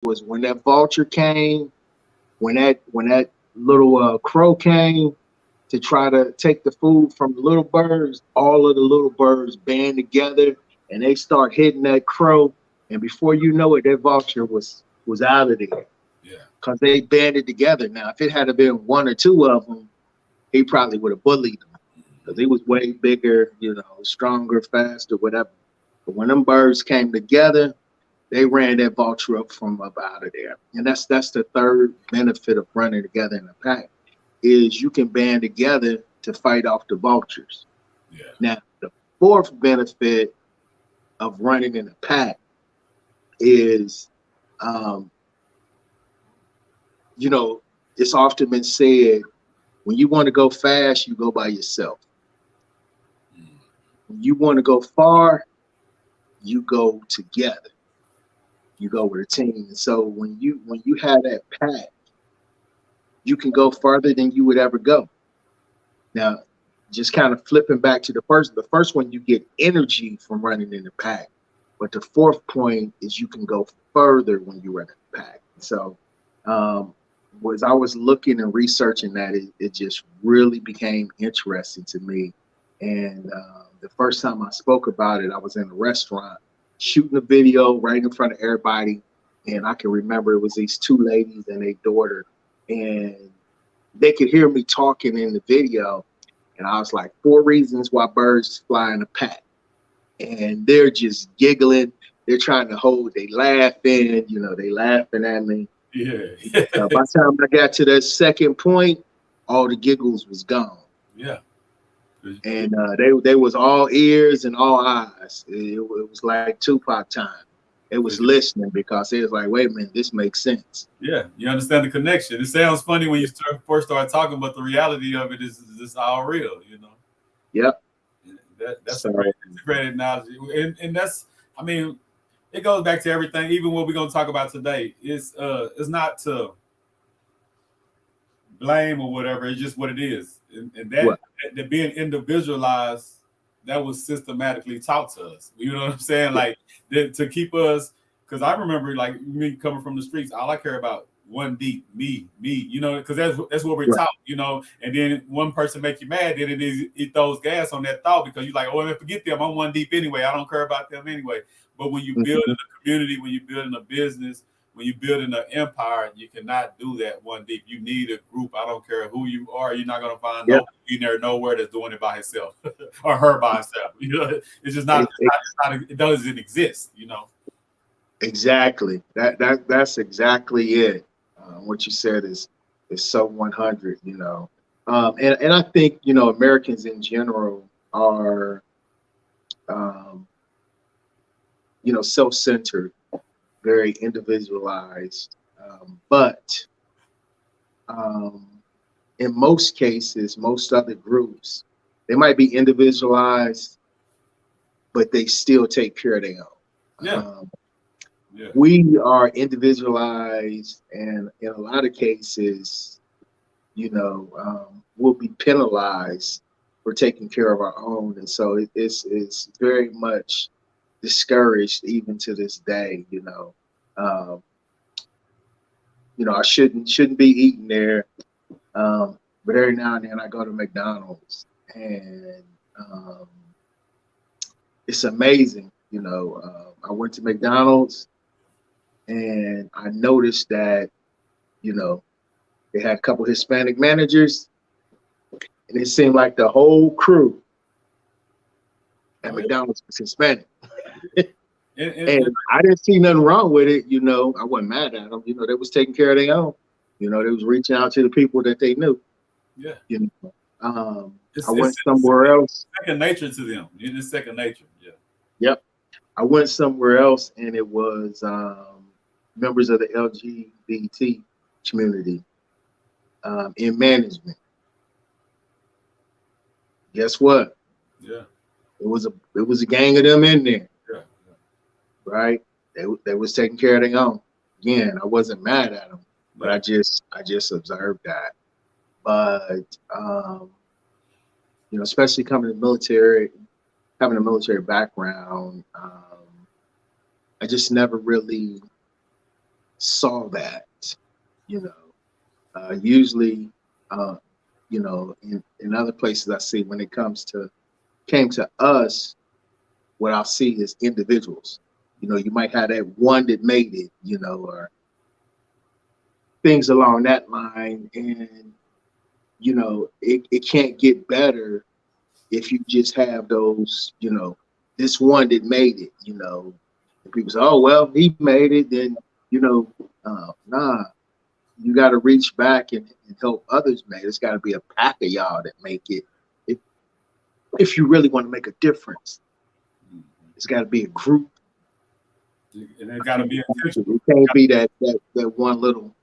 was when that vulture came, when that little crow came to try to take the food from the little birds, all of the little birds band together and they start hitting that crow. And before you know it, that vulture was out of there Yeah. because they banded together. Now, if it had been one or two of them, he probably would have bullied them because he was way bigger, stronger, faster, whatever. But when them birds came together, they ran that vulture up from up out of there. And that's the third benefit of running together in a pack is you can band together to fight off the vultures. Yeah. Now, the fourth benefit of running in a pack is, um, it's often been said, when you want to go fast, you go by yourself. When you want to go far, you go together. You go with a team. And so when you have that pack, you can go farther than you would ever go. Now, just kind of flipping back to the first one, you get energy from running in the pack. But the fourth point is you can go further when you run in the pack. So as I was looking and researching that, it just really became interesting to me. And the first time I spoke about it, I was in a restaurant shooting a video right in front of everybody. And I can remember it was these two ladies and their daughter. And they could hear me talking in the video. And I was like, 4 reasons why birds fly in a pack. And they're just giggling. They're trying to hold, they laughing, they laughing at me. Yeah. By the time I got to that second point, all the giggles was gone. Yeah. And they was all ears and all eyes. It was like Tupac time. It was listening because it was like, wait a minute, this makes sense. Yeah, you understand the connection. It sounds funny when you first start talking, but the reality of it is all real, Yep. That's a great analogy. And that's, I mean, it goes back to everything, even what we're going to talk about today. It's not to blame or whatever. It's just what it is. And that being individualized, that was systematically taught to us. You know what I'm saying? Like to keep us, because I remember like me coming from the streets, all I care about one deep, me, because that's what we're taught, and then one person make you mad, then it throws gas on that thought because you're like, oh, forget them, I'm one deep anyway. I don't care about them anyway. But when you build in a community, when you build in a business, when you build in an empire, you cannot do that one deep. You need a group. I don't care who you are. You're not going to find no billionaire nowhere that's doing it by himself or her by herself. It's just not. It doesn't exist. Exactly. That's exactly it. What you said is so 100. And I think Americans in general are self-centered, very individualized, but in most cases, most other groups, they might be individualized, but they still take care of their own. We are individualized, and in a lot of cases, we'll be penalized for taking care of our own, and so it's very much discouraged even to this day. I shouldn't be eating there, but every now and then I go to McDonald's, and it's amazing. I went to McDonald's, and I noticed that they had a couple Hispanic managers, and it seemed like the whole crew at McDonald's was Hispanic. And I didn't see nothing wrong with it. I wasn't mad at them. They was taking care of their own. They was reaching out to the people that they knew. Yeah. I went somewhere else. Second nature to them. It's second nature. Yeah. Yep. I went somewhere else, and it was members of the LGBT community in management. Guess what? Yeah. It was a gang of them in there. Yeah. Right? They was taking care of their own. Again, I wasn't mad at them, but I just observed that. But especially coming to the military, having a military background, I just never really saw that, you know, usually, you know, in other places I see when it came to us, what I'll see is individuals. You know, you might have that one that made it, you know, or things along that line. And, you know, it can't get better if you just have those, you know, this one that made it, you know. And people say, oh, well, he made it, then, you know, nah, you got to reach back and help others make it. It's got to be a pack of y'all that make it. If you really want to make a difference, it's got to be a group. And it got to be intentional. It can't be that one little,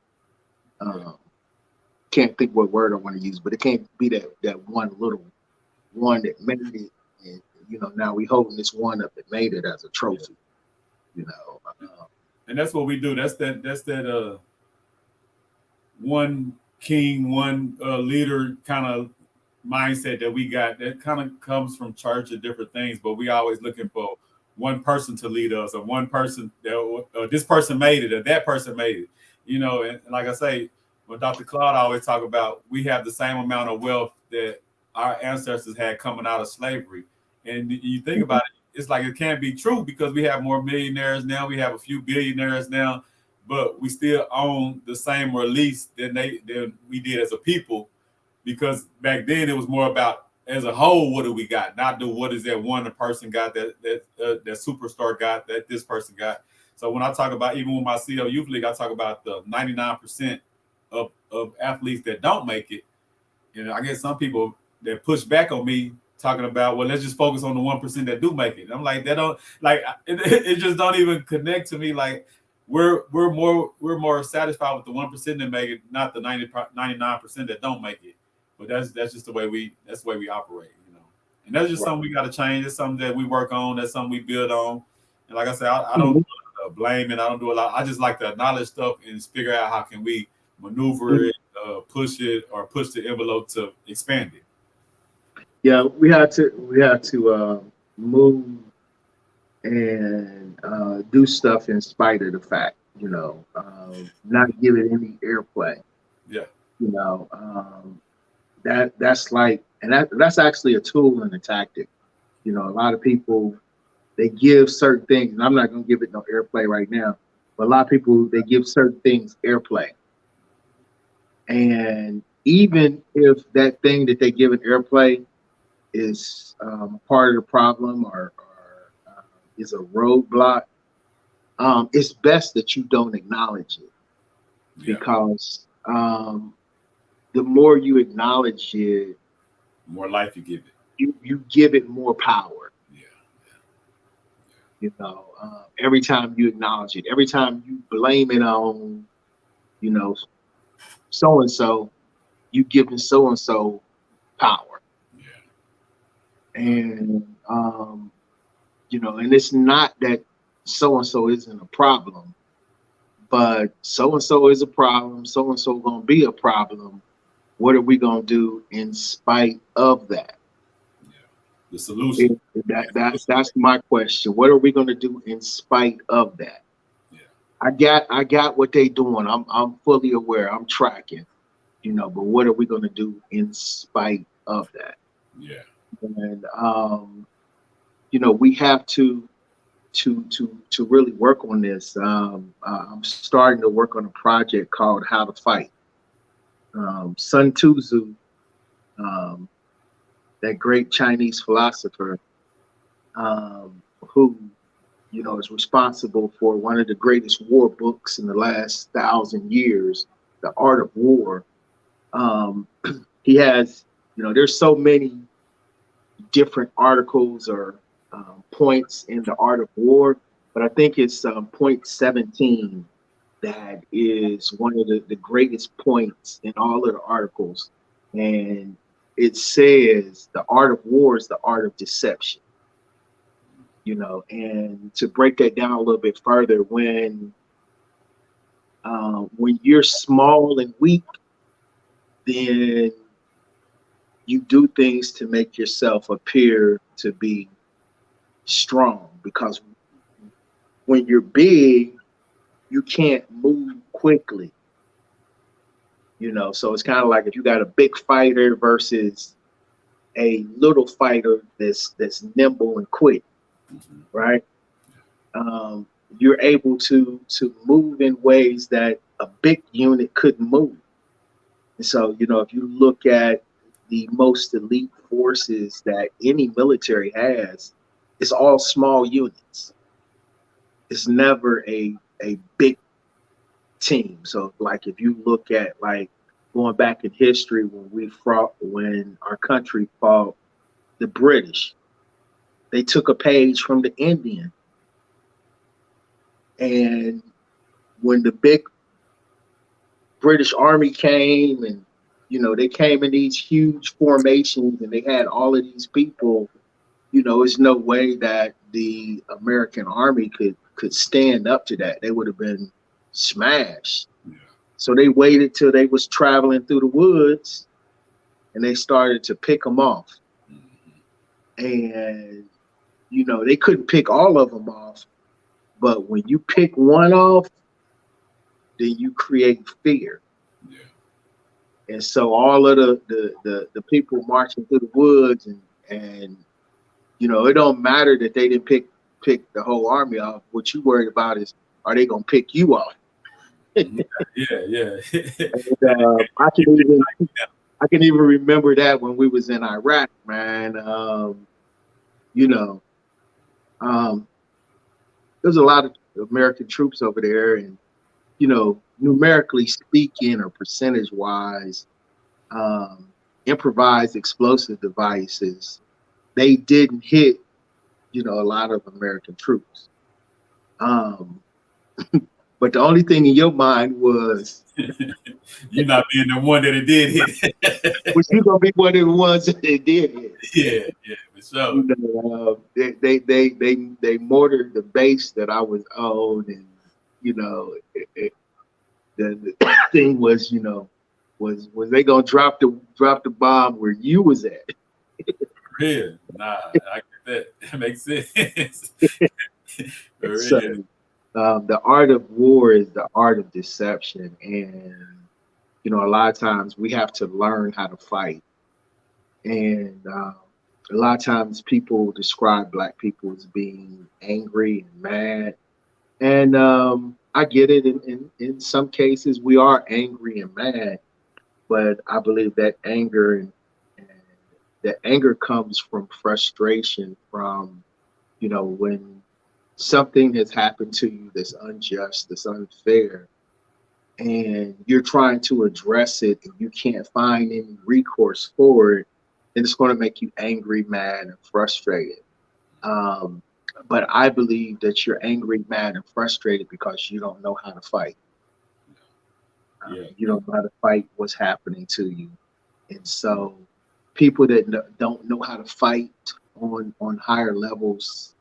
can't think what word I want to use, but it can't be that one little one that made it. And, you know, now we holding this one up that made it as a trophy, you know. And that's what we do. That's that one king, one leader kind of mindset that we got. That kind of comes from church and different things, but we always looking for one person to lead us, or one person that this person made it, or that person made it. You know, and like I say, when Dr. Claude always talk about, we have the same amount of wealth that our ancestors had coming out of slavery. And you think about it, it's like it can't be true, because we have more millionaires now, we have a few billionaires now, but we still own the same release than we did as a people, because back then it was more about, as a whole, what do we got? Not what is that one person got, that superstar got, that this person got. So when I talk about, even with my CL Youth League, I talk about the 99% of athletes that don't make it. And I guess some people that push back on me talking about, well, let's just focus on the 1% that do make it. And I'm like, that don't, like, it just don't even connect to me. Like, we're more satisfied with the 1% that make it, not the 99% that don't make it. But that's just the way we operate, you know. And that's just something we got to change. It's something that we work on. That's something we build on. And like I said, I don't blame it. I don't do a lot. I just like to acknowledge stuff and figure out how can we maneuver it, push it, or push the envelope to expand it. Yeah, we had to move and do stuff in spite of the fact, you know, not give it any airplay. Yeah, you know, that's like, and that's actually a tool and a tactic. You know, a lot of people, they give certain things, and I'm not going to give it no airplay right now, but a lot of people, they give certain things airplay. And even if that thing that they give it airplay is part of the problem, or is a roadblock, it's best that you don't acknowledge it, because the more you acknowledge it, the more life you give it. You give it more power. Yeah. You know, every time you acknowledge it, every time you blame it on, you know, so and so, you giving so and so power. Yeah. And you know, and it's not that so and so isn't a problem, but so and so is a problem. So and so gonna be a problem. What are we gonna do in spite of that? The solution. That's my question. What are we going to do in spite of that? Yeah. I got what they doing. I'm fully aware. I'm tracking, you know. But what are we going to do in spite of that? Yeah. And you know, we have to really work on this. I'm starting to work on a project called How to Fight. Sun Tzu, that great Chinese philosopher, who, you know, is responsible for one of the greatest war books in the last 1,000 years, The Art of War. He has, you know, there's so many different articles or points in The Art of War, but I think it's point 17 that is one of the greatest points in all of the articles. And it says the art of war is the art of deception, you know. And to break that down a little bit further, when you're small and weak, then you do things to make yourself appear to be strong, because when you're big, you can't move quickly. You know, so it's kind of like if you got a big fighter versus a little fighter that's nimble and quick, right? Um, you're able to move in ways that a big unit couldn't move. And so, you know, if you look at the most elite forces that any military has, it's all small units. It's never a big team. So, like if you look at like going back in history when our country fought the British, they took a page from the Indian. And when the big British Army came and, you know, they came in these huge formations and they had all of these people, you know, there's no way that the American Army could stand up to that. They would have been smashed. Yeah. So they waited till they was traveling through the woods and they started to pick them off. And, you know, they couldn't pick all of them off, but when you pick one off, then you create fear. Yeah. And so all of the people marching through the woods and you know, it don't matter that they didn't pick the whole army off. What you worried about is, are they gonna pick you off? Yeah. And, I can even remember that when we was in Iraq, man. You know, there's a lot of American troops over there, and you know, numerically speaking or percentage wise, improvised explosive devices, they didn't hit, you know, a lot of American troops. But the only thing in your mind was you're not being the one that it did hit. Which you're gonna be one of the ones that it did hit. Yeah, for sure. You know, they mortared the base that I was on, and you know, the thing was, you know, was they gonna drop the bomb where you was at? Yeah, nah, I get that. That makes sense. So, the art of war is the art of deception, and you know, a lot of times we have to learn how to fight. And a lot of times people describe Black people as being angry and mad, and I get it. In some cases, we are angry and mad, but I believe that anger that anger comes from frustration, from, you know, when something has happened to you that's unjust, that's unfair, and you're trying to address it and you can't find any recourse for it, then it's going to make you angry, mad, and frustrated. But I believe that you're angry, mad, and frustrated because you don't know how to fight. You don't know how to fight what's happening to you. And so people that don't know how to fight on higher levels,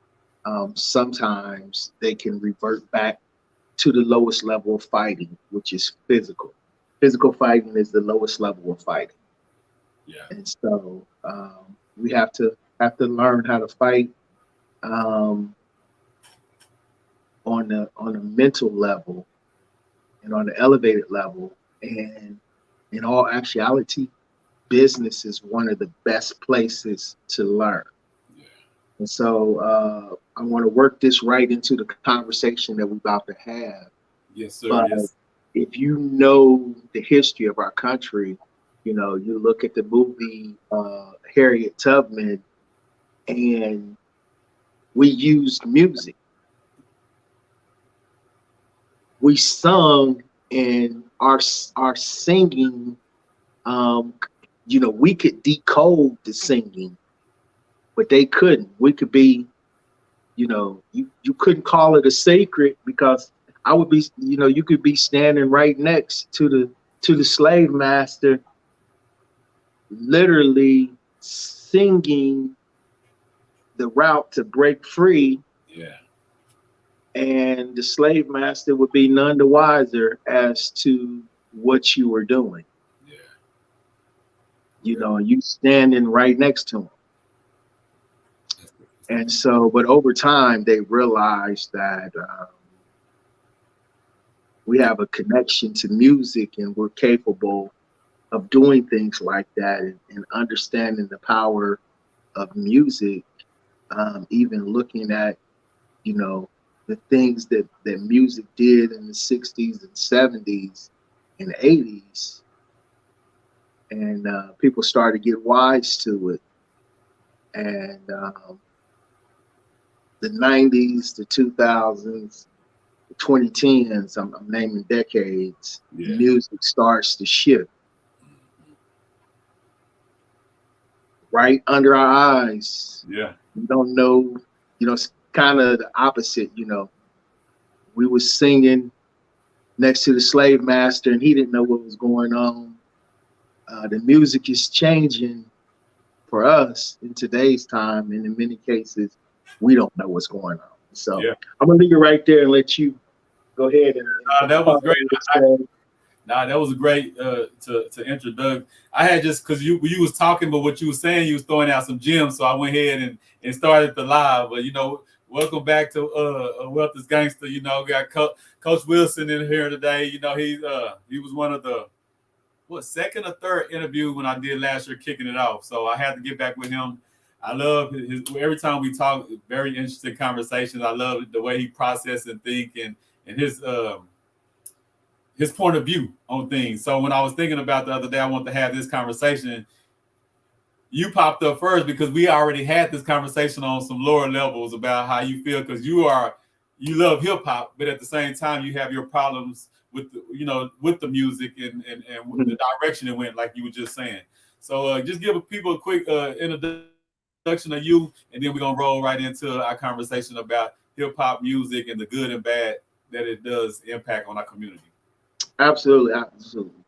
sometimes they can revert back to the lowest level of fighting, which is physical. Physical fighting is the lowest level of fighting. Yeah. And so we have to learn how to fight on a mental level and on the elevated level. And in all actuality, business is one of the best places to learn. Yeah. And so I want to work this right into the conversation that we're about to have. Yes, sir. But if you know the history of our country, you know, you look at the movie Harriet Tubman, and we used music. We sung, and our singing, you know, we could decode the singing, but they couldn't. We could be, you know, you couldn't call it a secret because I would be, you know, you could be standing right next to the slave master, literally singing the route to break free. Yeah. And the slave master would be none the wiser as to what you were doing. Yeah. You know, you standing right next to him. And so, but over time, they realized that we have a connection to music, and we're capable of doing things like that, and understanding the power of music. Even looking at, you know, the things that music did in the 60s and 70s and 80s, and people started to get wise to it. And the 90s, the 2000s, the 2010s, I'm naming decades, Yeah. music starts to shift right under our eyes. Yeah. We don't know, it's kind of the opposite. We were singing next to the slave master, and he didn't know what was going on. The music is changing for us in today's time, and in many cases, we don't know what's going on. So Yeah. I'm gonna leave it right there and let you go ahead and That was great. say. That was a great to introduce. I had just because you was talking, but what you were saying, you was throwing out some gems, so I went ahead and started the live. But welcome back to Wealth is Gangster. Got Coach Wilson in here today. He was one of the second or third interview when I did last year, kicking it off. So I had to get back with him. I love his every time we talk, very interesting conversations. I love the way he processes and think and his point of view on things. So when I was thinking about the other day, I want to have this conversation. You popped up first because we already had this conversation on some lower levels about how you feel, because you love hip hop, but at the same time you have your problems with the music and the direction it went, like you were just saying. So just give people a quick introduction of you, and then we're gonna roll right into our conversation about hip hop music and the good and bad that it does impact on our community. Absolutely, absolutely.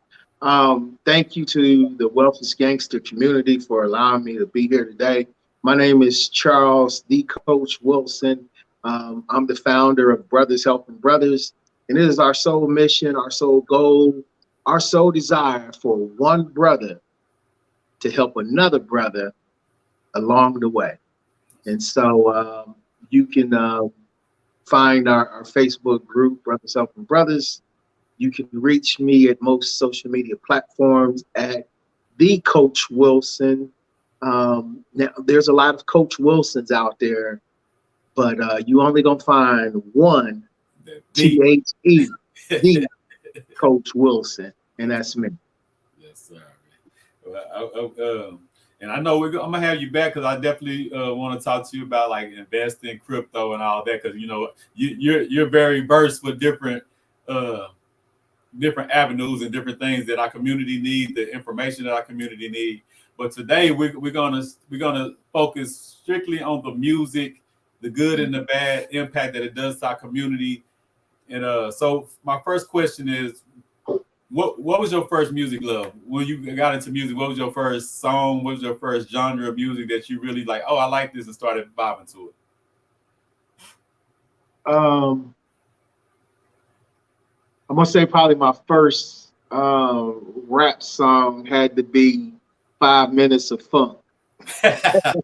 Thank you to the Wealth is Gangster community for allowing me to be here today. My name is Charles the Coach Wilson. I'm the founder of Brothers Helping Brothers, and it is our sole mission, our sole goal, our sole desire for one brother to help another brother along the way. And so you can find our Facebook group, Brothers Helping Brothers. You can reach me at most social media platforms at the Coach Wilson. Now, there's a lot of Coach Wilsons out there, but you only gonna find one THE, the Coach Wilson, and that's me. Yes, sir. Well, and I know I'm gonna have you back because I definitely want to talk to you about like investing, crypto, and all that, because you're very versed with different avenues and different things that our community need, the information that our community need. But today we're gonna focus strictly on the music, the good and the bad impact that it does to our community. And so my first question is, what was your first music love when you got into music? What was your first song? What was your first genre of music that you really like? Oh, I like this, and started vibing to it. I'm gonna say probably my first rap song had to be 5 Minutes of Funk. And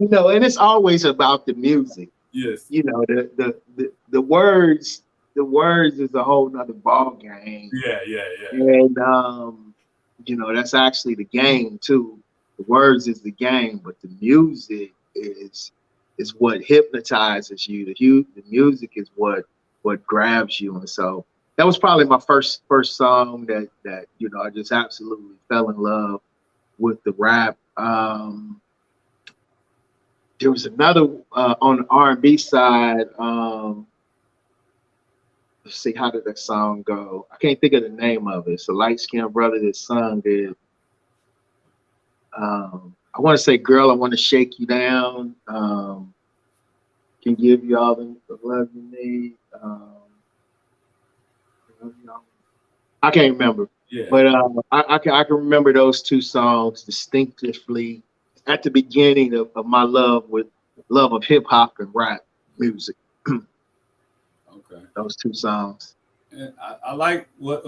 it's always about the music. Yes. The words is a whole nother ball game. Yeah. And that's actually the game too. The words is the game, but the music is what hypnotizes you. The music is what grabs you. And so that was probably my first song that I just absolutely fell in love with the rap. There was another on the R&B side. Let's see, how did that song go? I can't think of the name of it. It's a light-skinned brother that sung it. I want to say, "Girl, I Want to Shake You Down." Can give you all the love you need. I can't remember. Yeah. But I can remember those two songs distinctively at the beginning of my love of hip hop and rap music. Okay. Those two songs. And I like what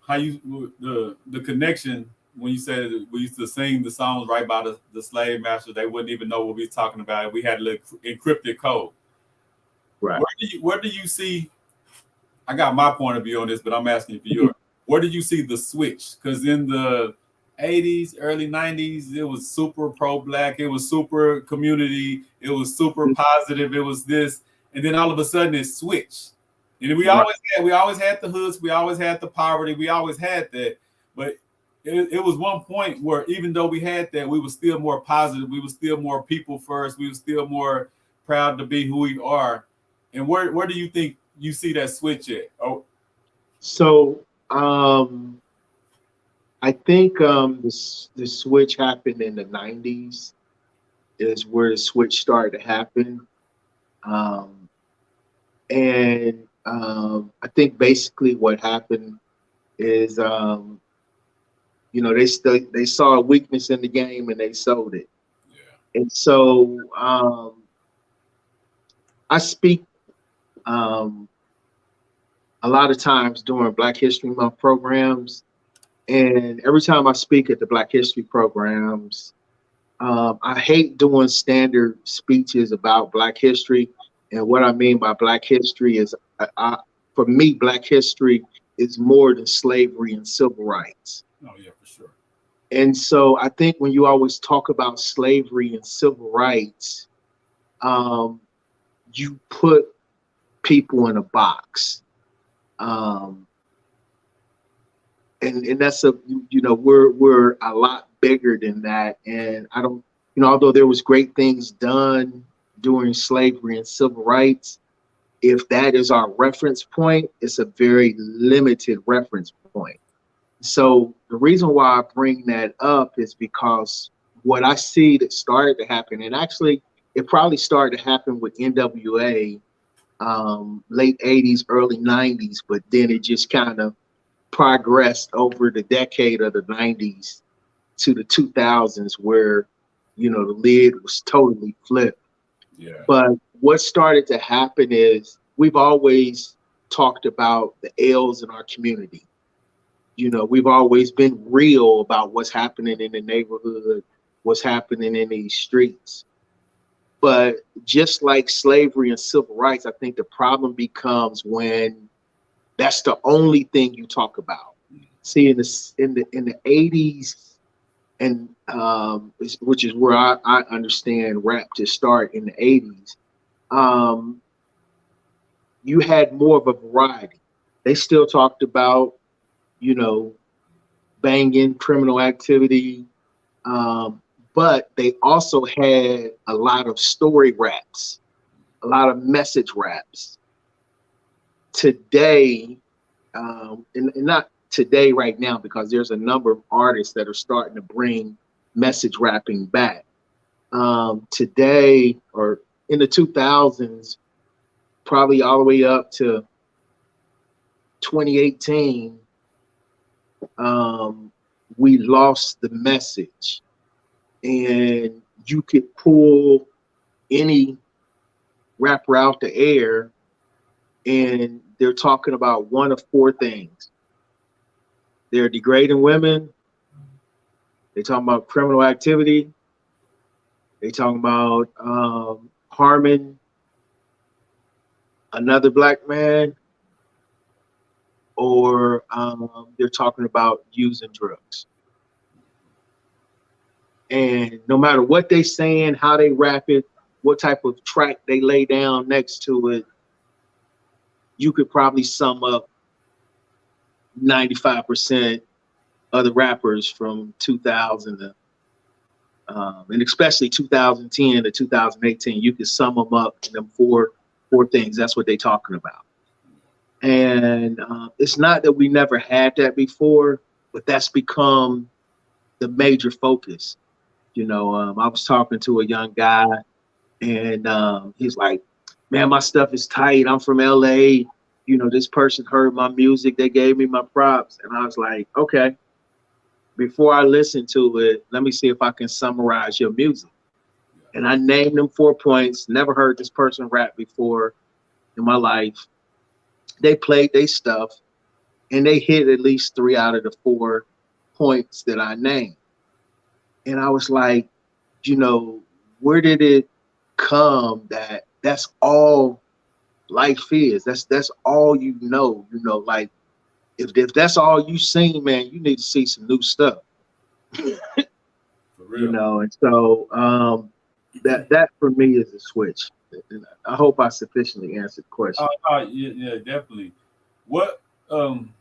how you the connection when you said we used to sing the songs right by the slave master. They wouldn't even know what we were talking about. We had a little encrypted code. Right. Where do you see? I got my point of view on this, but I'm asking for yours. Where did you see the switch? Because in the 80s, early 90s, it was super pro-black, it was super community, it was super positive, it was this, and then all of a sudden it switched. And we always had the hoods, we always had the poverty, we always had that. But it was one point where even though we had that, we were still more positive, we were still more people first, we were still more proud to be who we are. And where do you think you see that switch at? Oh, So I think the switch happened in the 90s is where the switch started to happen. Um, and I think basically what happened is they saw a weakness in the game and they sold it. yeah. And so I speak a lot of times during Black History Month programs, and every time I speak at the Black History programs, I hate doing standard speeches about Black history. And what I mean by Black history is, for me, Black history is more than slavery and civil rights. Oh, yeah, for sure. And so I think when you always talk about slavery and civil rights, you put people in a box. And that's we're a lot bigger than that. And I don't, although there was great things done during slavery and civil rights, if that is our reference point, it's a very limited reference point. So the reason why I bring that up is because what I see that started to happen, and actually it probably started to happen with NWA, late 80s, early 90s, but then it just kind of progressed over the decade of the 90s to the 2000s where, the lid was totally flipped. Yeah. But what started to happen is we've always talked about the ills in our community. We've always been real about what's happening in the neighborhood, what's happening in these streets. But just like slavery and civil rights, I think the problem becomes when that's the only thing you talk about. See, in the 80s, and which is where I understand rap to start in the 80s, you had more of a variety. They still talked about, banging, criminal activity, but they also had a lot of story raps, a lot of message raps. Today, and not today right now, because there's a number of artists that are starting to bring message rapping back. Today, or in the 2000s, probably all the way up to 2018, we lost the message. And you could pull any rapper out the air and they're talking about one of four things. They're degrading women. They're talking about criminal activity. They're talking about harming another black man, or they're talking about using drugs. And no matter what they saying, how they rap it, what type of track they lay down next to it, you could probably sum up 95% of the rappers from 2000 to, and especially 2010 to 2018. You could sum them up in them four things. That's what they're talking about. And it's not that we never had that before, but that's become the major focus. I was talking to a young guy, and he's like, "Man, my stuff is tight. I'm from LA. This person heard my music. They gave me my props." And I was like, "Okay, before I listen to it, let me see if I can summarize your music." And I named them 4 points. Never heard this person rap before in my life. They played their stuff, and they hit at least 3 out of the 4 points that I named. And I was like, where did it come that that's all life is. That's all you know. You know, like if that's all you seen, man, you need to see some new stuff. For You real. know, and so that for me is a switch. And I hope I sufficiently answered the question. Yeah, yeah, definitely. What I'm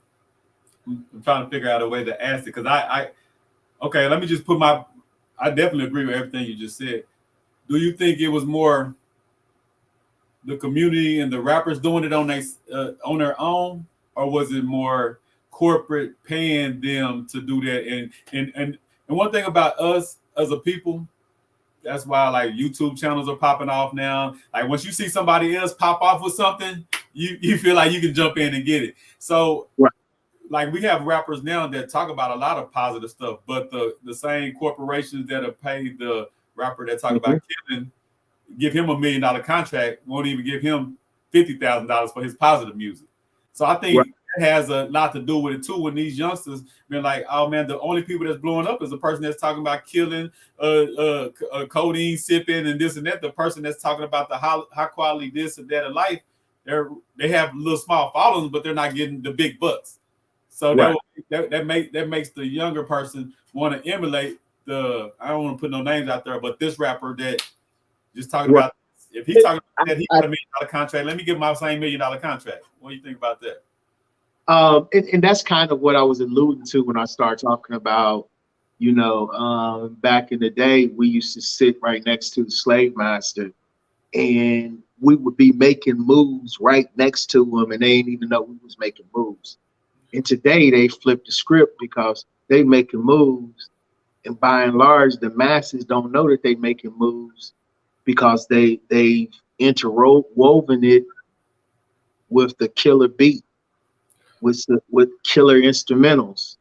trying to figure out a way to ask it because okay, let me just put my I definitely agree with everything you just said. Do you think it was more the community and the rappers doing it on their own, or was it more corporate paying them to do that? And one thing about us as a people, that's why like YouTube channels are popping off now. Like once you see somebody else pop off with something, you feel like you can jump in and get it. So Right. like we have rappers now that talk about a lot of positive stuff, but the same corporations that have paid the rapper that talk Mhm. about killing give him $1 million contract, won't even give him $50,000 for his positive music. So I Right. think that has a lot to do with it too. When these youngsters been like, oh man, the only people that's blowing up is the person that's talking about killing, codeine sipping, and this and that. The person that's talking about the high quality this and that of life, they have little small followings, but they're not getting the big bucks. So Right. that makes the younger person want to emulate the. I don't want to put no names out there, but this rapper that just talking Right. about if he's talking I, about that he I, got $1 million contract, let me give him my same $1 million contract. What do you think about that? and that's kind of what I was alluding to when I started talking about, back in the day, we used to sit right next to the slave master, and we would be making moves right next to him, and they didn't even know we was making moves. And today they flip the script because they making moves, and by and large, the masses don't know that they making moves because they've interwoven it with the killer beat, with killer instrumentals.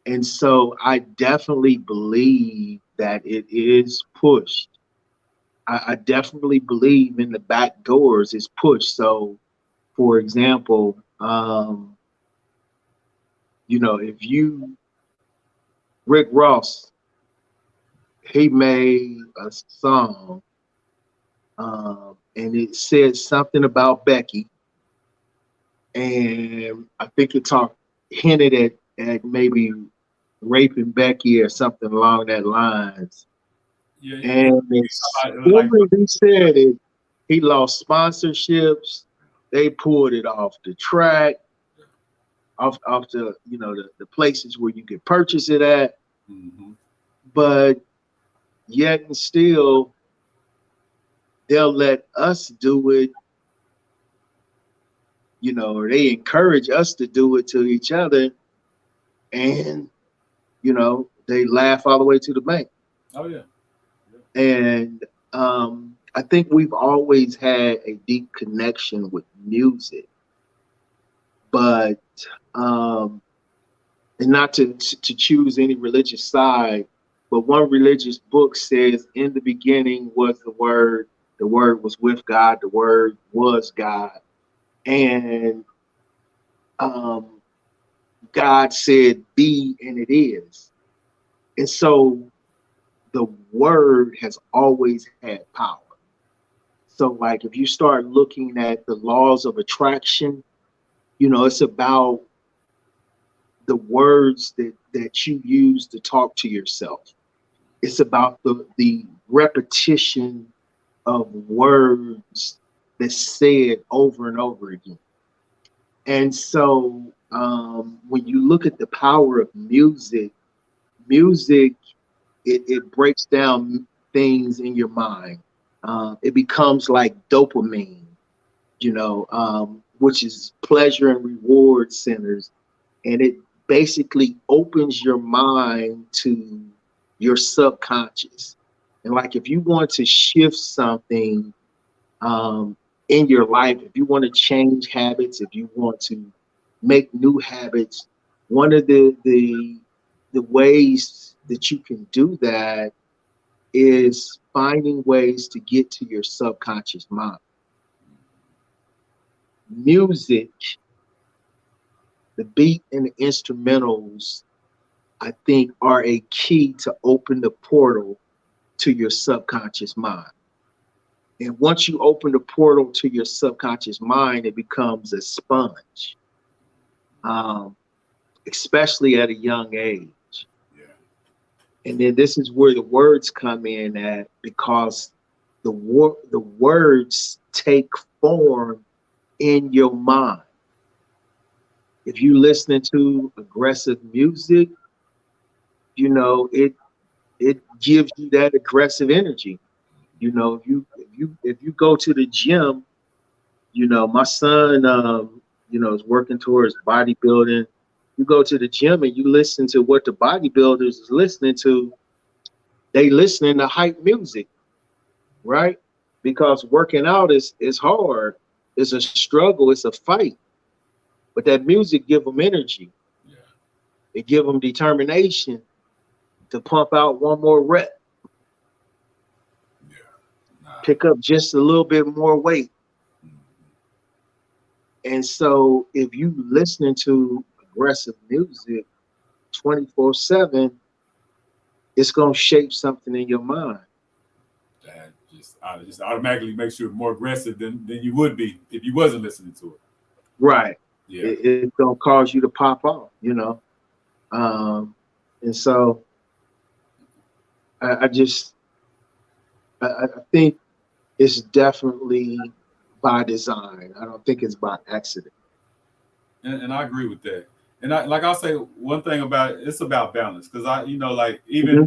And so I definitely believe that it is pushed. I definitely believe in the back doors is pushed. So, for example, if you Rick Ross, he made a song, and it said something about Becky, and I think it talked hinted at maybe raping Becky or something along that lines. Yeah, And as soon as he said it, he lost sponsorships. They pulled it off the track, off the places where you could purchase it at. mm-hmm. But yet and still, they'll let us do it, or they encourage us to do it to each other, and they laugh all the way to the bank. Oh yeah. And I think we've always had a deep connection with music, but and not to choose any religious side, but one religious book says, "In the beginning was the Word. The Word was with God. The Word was God." And um, God said, "Be," and it is. And so the Word has always had power. So, like, if you start looking at the laws of attraction, it's about the words that you use to talk to yourself. It's about the repetition of words that's said over and over again. And so, when you look at the power of music, it breaks down things in your mind. It becomes like dopamine, which is pleasure and reward centers. And it basically opens your mind to your subconscious. And like if you want to shift something in your life, if you want to change habits, if you want to make new habits, one of the ways that you can do that is finding ways to get to your subconscious mind. Music, the beat and the instrumentals, I think, are a key to open the portal to your subconscious mind. And once you open the portal to your subconscious mind, it becomes a sponge, um, especially at a young age. Yeah. And then this is where the words come in at, because the words take form in your mind. If you listening to aggressive music, you know, it gives you that aggressive energy. You know, if you go to the gym, you know, my son you know, is working towards bodybuilding. You go to the gym and you listen to what the bodybuilders is listening to, they listening to hype music, right? Because working out is hard, it's a struggle, it's a fight. But that music give them energy. Yeah. It give them determination to pump out one more rep, Yeah. Nah. pick up just a little bit more weight. And so if you listening to aggressive music 24/7, it's gonna shape something in your mind. That just automatically makes you more aggressive than you would be if you wasn't listening to it. Right. Yeah. It's gonna cause you to pop off, you know. And so I just I think it's definitely by design. I don't think it's by accident. And I agree with that. And I'll say one thing about it, it's about balance. Because like Mhm.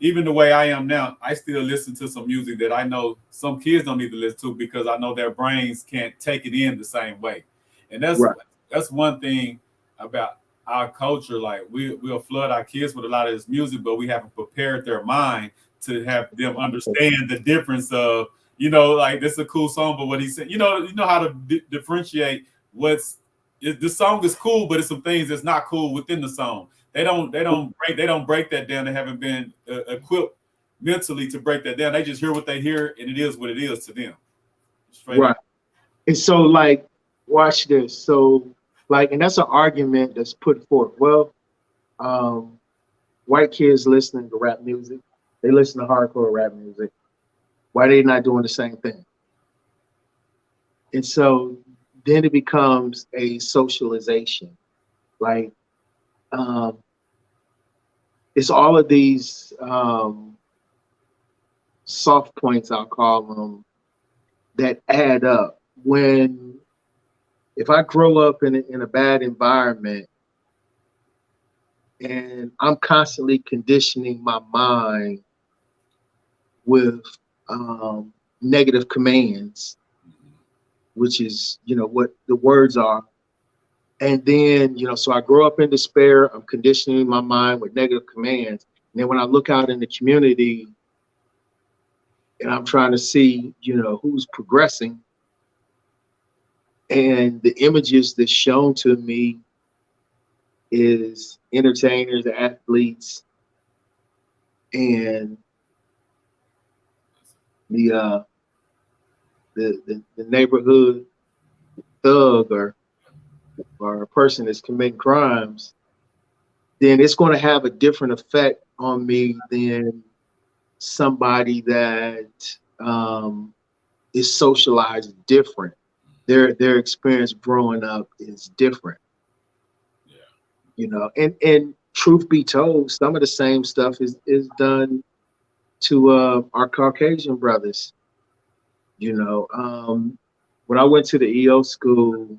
even the way I am now, I still listen to some music that I know some kids don't need to listen to because I know their brains can't take it in the same way. And Right. that's one thing about our culture. Like we'll flood our kids with a lot of this music, but we haven't prepared their mind to have them understand the difference of, like this is a cool song, but what he said, you know how to differentiate the song is cool, but it's some things that's not cool within the song. They don't break that down. They haven't been equipped mentally to break that down. They just hear what they hear, and it is what it is to them. Straight Right. up. And so, like, watch this. So, like, and that's an argument that's put forth. Well, um, white kids listening to rap music, they listen to hardcore rap music. Why they not doing the same thing? And so then it becomes a socialization. Like, um, it's all of these soft points, I'll call them, that add up. When if I grow up in a bad environment and I'm constantly conditioning my mind with negative commands, which is what the words are, and then so I grow up in despair. I'm conditioning my mind with negative commands, and then when I look out in the community and I'm trying to see who's progressing, and the images that's shown to me is entertainers, athletes, and the the neighborhood thug or a person that's committing crimes, then it's going to have a different effect on me than somebody that is socialized different. Their experience growing up is different, and truth be told, some of the same stuff is done to our Caucasian brothers. When I went to the EO school,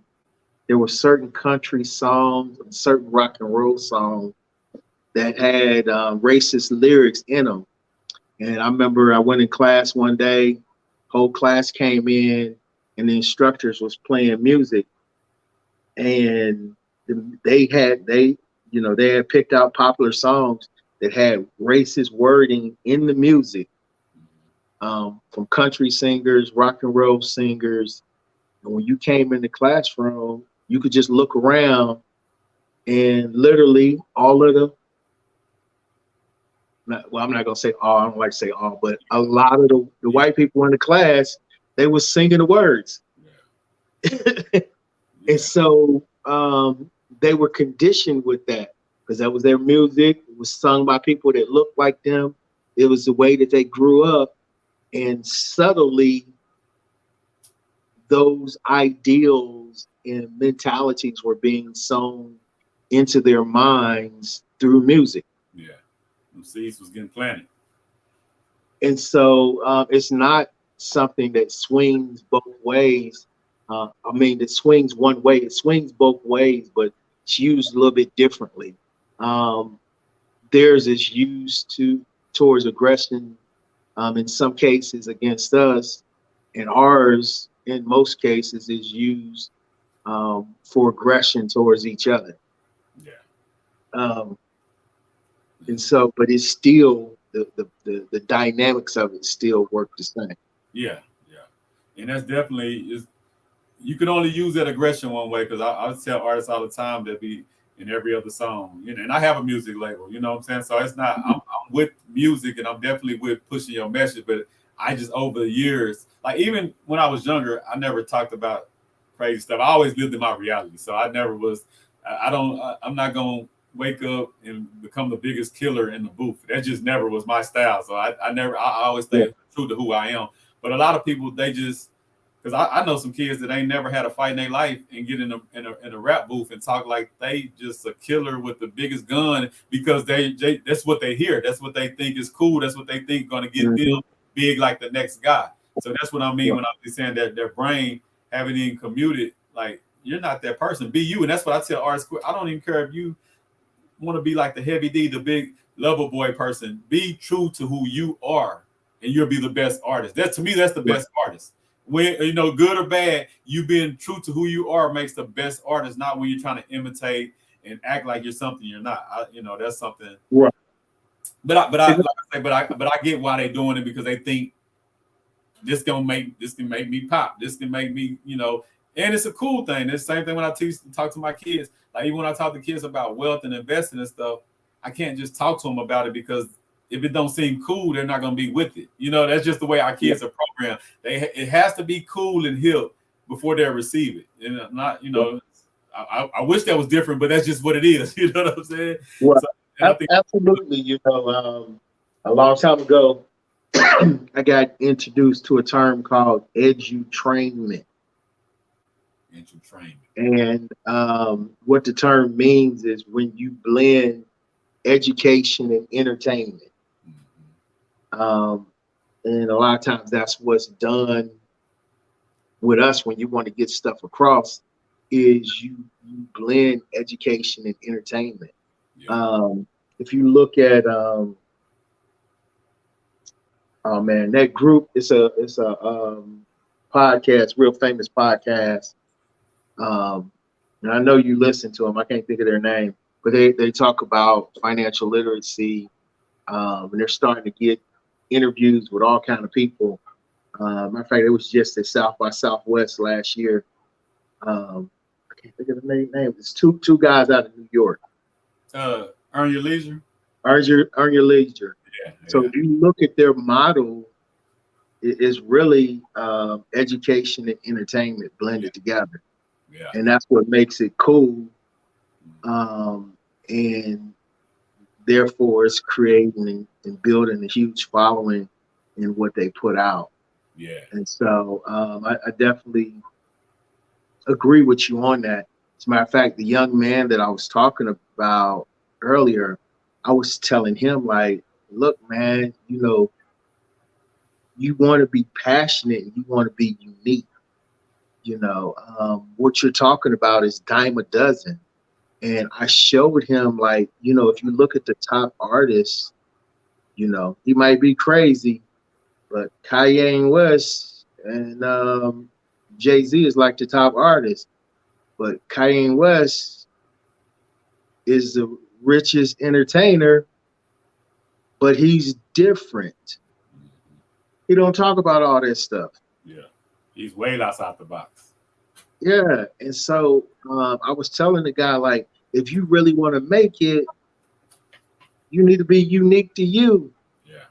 there were certain country songs and certain rock and roll songs that had racist lyrics in them. And I remember I went in class one day, whole class came in, and the instructors was playing music, and they had picked out popular songs that had racist wording in the music, from country singers, rock and roll singers. And when you came in the classroom, you could just look around and literally all of I'm not gonna say all, I don't like to say all, but a lot of the white people in the class, they were singing the words. And so they were conditioned with that because that was their music. It was sung by people that looked like them. It was the way that they grew up, and subtly those ideals and mentalities were being sown into their minds through music. Yeah, them seeds was getting planted. And so it's not something that swings both ways. I mean, it swings one way, it swings both ways, but it's used a little bit differently. Um, Theirs is used towards aggression, in some cases against us, and ours, in most cases, is used for aggression towards each other. Yeah. Um, and so, but it's still the dynamics of it still work the same. Yeah, yeah, and that's definitely is. You can only use that aggression one way because I tell artists all the time that be in every other song, you know. And I have a music label, you know what I'm saying. So it's not I'm with music and I'm definitely with pushing your message, but I just over the years, like even when I was younger, I never talked about crazy stuff. I always lived in my reality, so I never was. I don't. I'm not gonna wake up and become the biggest killer in the booth. That just never was my style. So I never. I always Yeah. stay true to who I am. But a lot of people, they just because I know some kids that ain't never had a fight in their life and get in a rap booth and talk like they just a killer with the biggest gun because they that's what they hear. That's what they think is cool. That's what they think going to get Mhm. them big like the next guy. So that's what I mean Yeah. when I'm saying that their brain haven't even commuted. Like you're not that person. Be you. And that's what I tell artists. I don't even care if you want to be like the heavy D, the big lover boy person. Be true to who you are, and you'll be the best artist. That to me, that's the Right. best artist. When you know, good or bad, you being true to who you are makes the best artist. Not when you're trying to imitate and act like you're something you're not. You know, that's something. Right. Like I say, but I get why they doing it because they think this can make me pop. This can make me, you know, and it's a cool thing. It's the same thing when I talk to my kids. Like even when I talk to kids about wealth and investing and stuff, I can't just talk to them about it because if it don't seem cool, they're not gonna be with it. You know, that's just the way our kids are programmed. It has to be cool and hip before they receive it. And not, you know, I wish that was different, but that's just what it is. You know what I'm saying? Well, So, and I think absolutely. You know, a long time ago, I got introduced to a term called edutainment. entertainment. And what the term means is when you blend education and entertainment. Mm-hmm. And a lot of times that's what's done with us when you want to get stuff across is you blend education and entertainment. Yeah. If you look at oh man, that group it's a podcast, real famous podcast. And I know you listen to them. I can't think of their name, but they talk about financial literacy, and they're starting to get interviews with all kind of people. Matter of fact, it was just at South by Southwest last year. I can't think of the name. It's two guys out of New York. Earn your leisure. Earn your leisure. Yeah, So yeah, if you look at their model, it is really education and entertainment yeah, blended together, yeah. and that's what makes it cool. And therefore, it's creating and building a huge following in what they put out. Yeah. And so I definitely agree with you on that. As a matter of fact, the young man that I was talking about earlier, I was telling him, like, look, man, you know, you want to be passionate and you want to be unique. You know, what you're talking about is dime a dozen. And I showed him, like, you know, if you look at the top artists, you know, he might be crazy, but Kanye West and Jay-Z is like the top artist. But Kanye West is the richest entertainer, but he's different. He don't talk about all that stuff. Yeah. He's way outside the box. Yeah, and so I was telling the guy, like, if you really want to make it, you need to be unique to you. Yeah.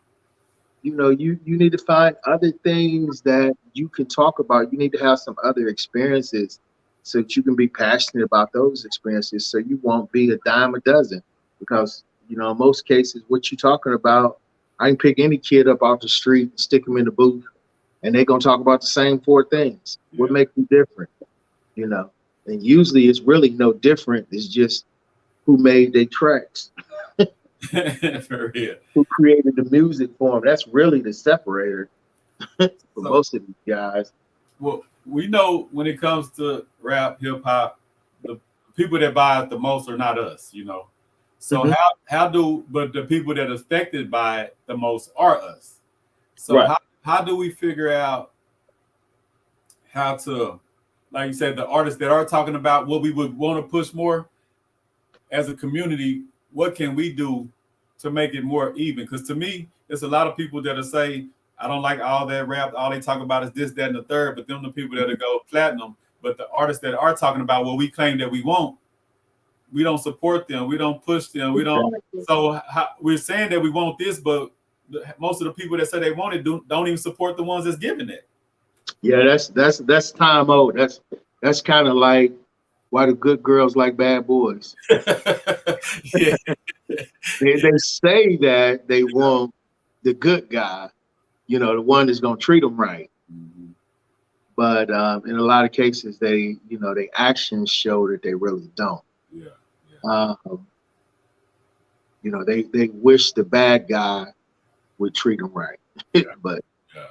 You know, you need to find other things that you can talk about. You need to have some other experiences so that you can be passionate about those experiences so you won't be a dime a dozen. Because, you know, in most cases, what you're talking about, I can pick any kid up off the street and stick him in the booth and they're gonna talk about the same four things. What Yeah. makes you different? You know, and usually it's really no different. It's just who made their tracks, For real. who created the music for them. That's really the separator for So, most of these guys. well, we know when it comes to rap, hip hop, the people that buy it the most are not us, you know. So Mhm. but the people that are affected by it the most are us. So Right. how do we figure out how to, like you said, the artists that are talking about what we would want to push more as a community, what can we do to make it more even? Because to me, there's a lot of people that'll say, I don't like all that rap. All they talk about is this, that, and the third. But them the people that'll go platinum. But the artists that are talking about what we claim that we want, we don't support them. We don't push them. We don't. Exactly. So we're saying that we want this, but most of the people that say they want it don't even support the ones that's giving it. Yeah, that's time out. That's kind of like why the good girls like bad boys. Yeah. They say that they want the good guy, the one that's gonna treat them right. Mhm. But in a lot of cases, their actions show that they really don't. Yeah. Yeah. Um, they wish the bad guy would treat them right, Yeah. but Yeah.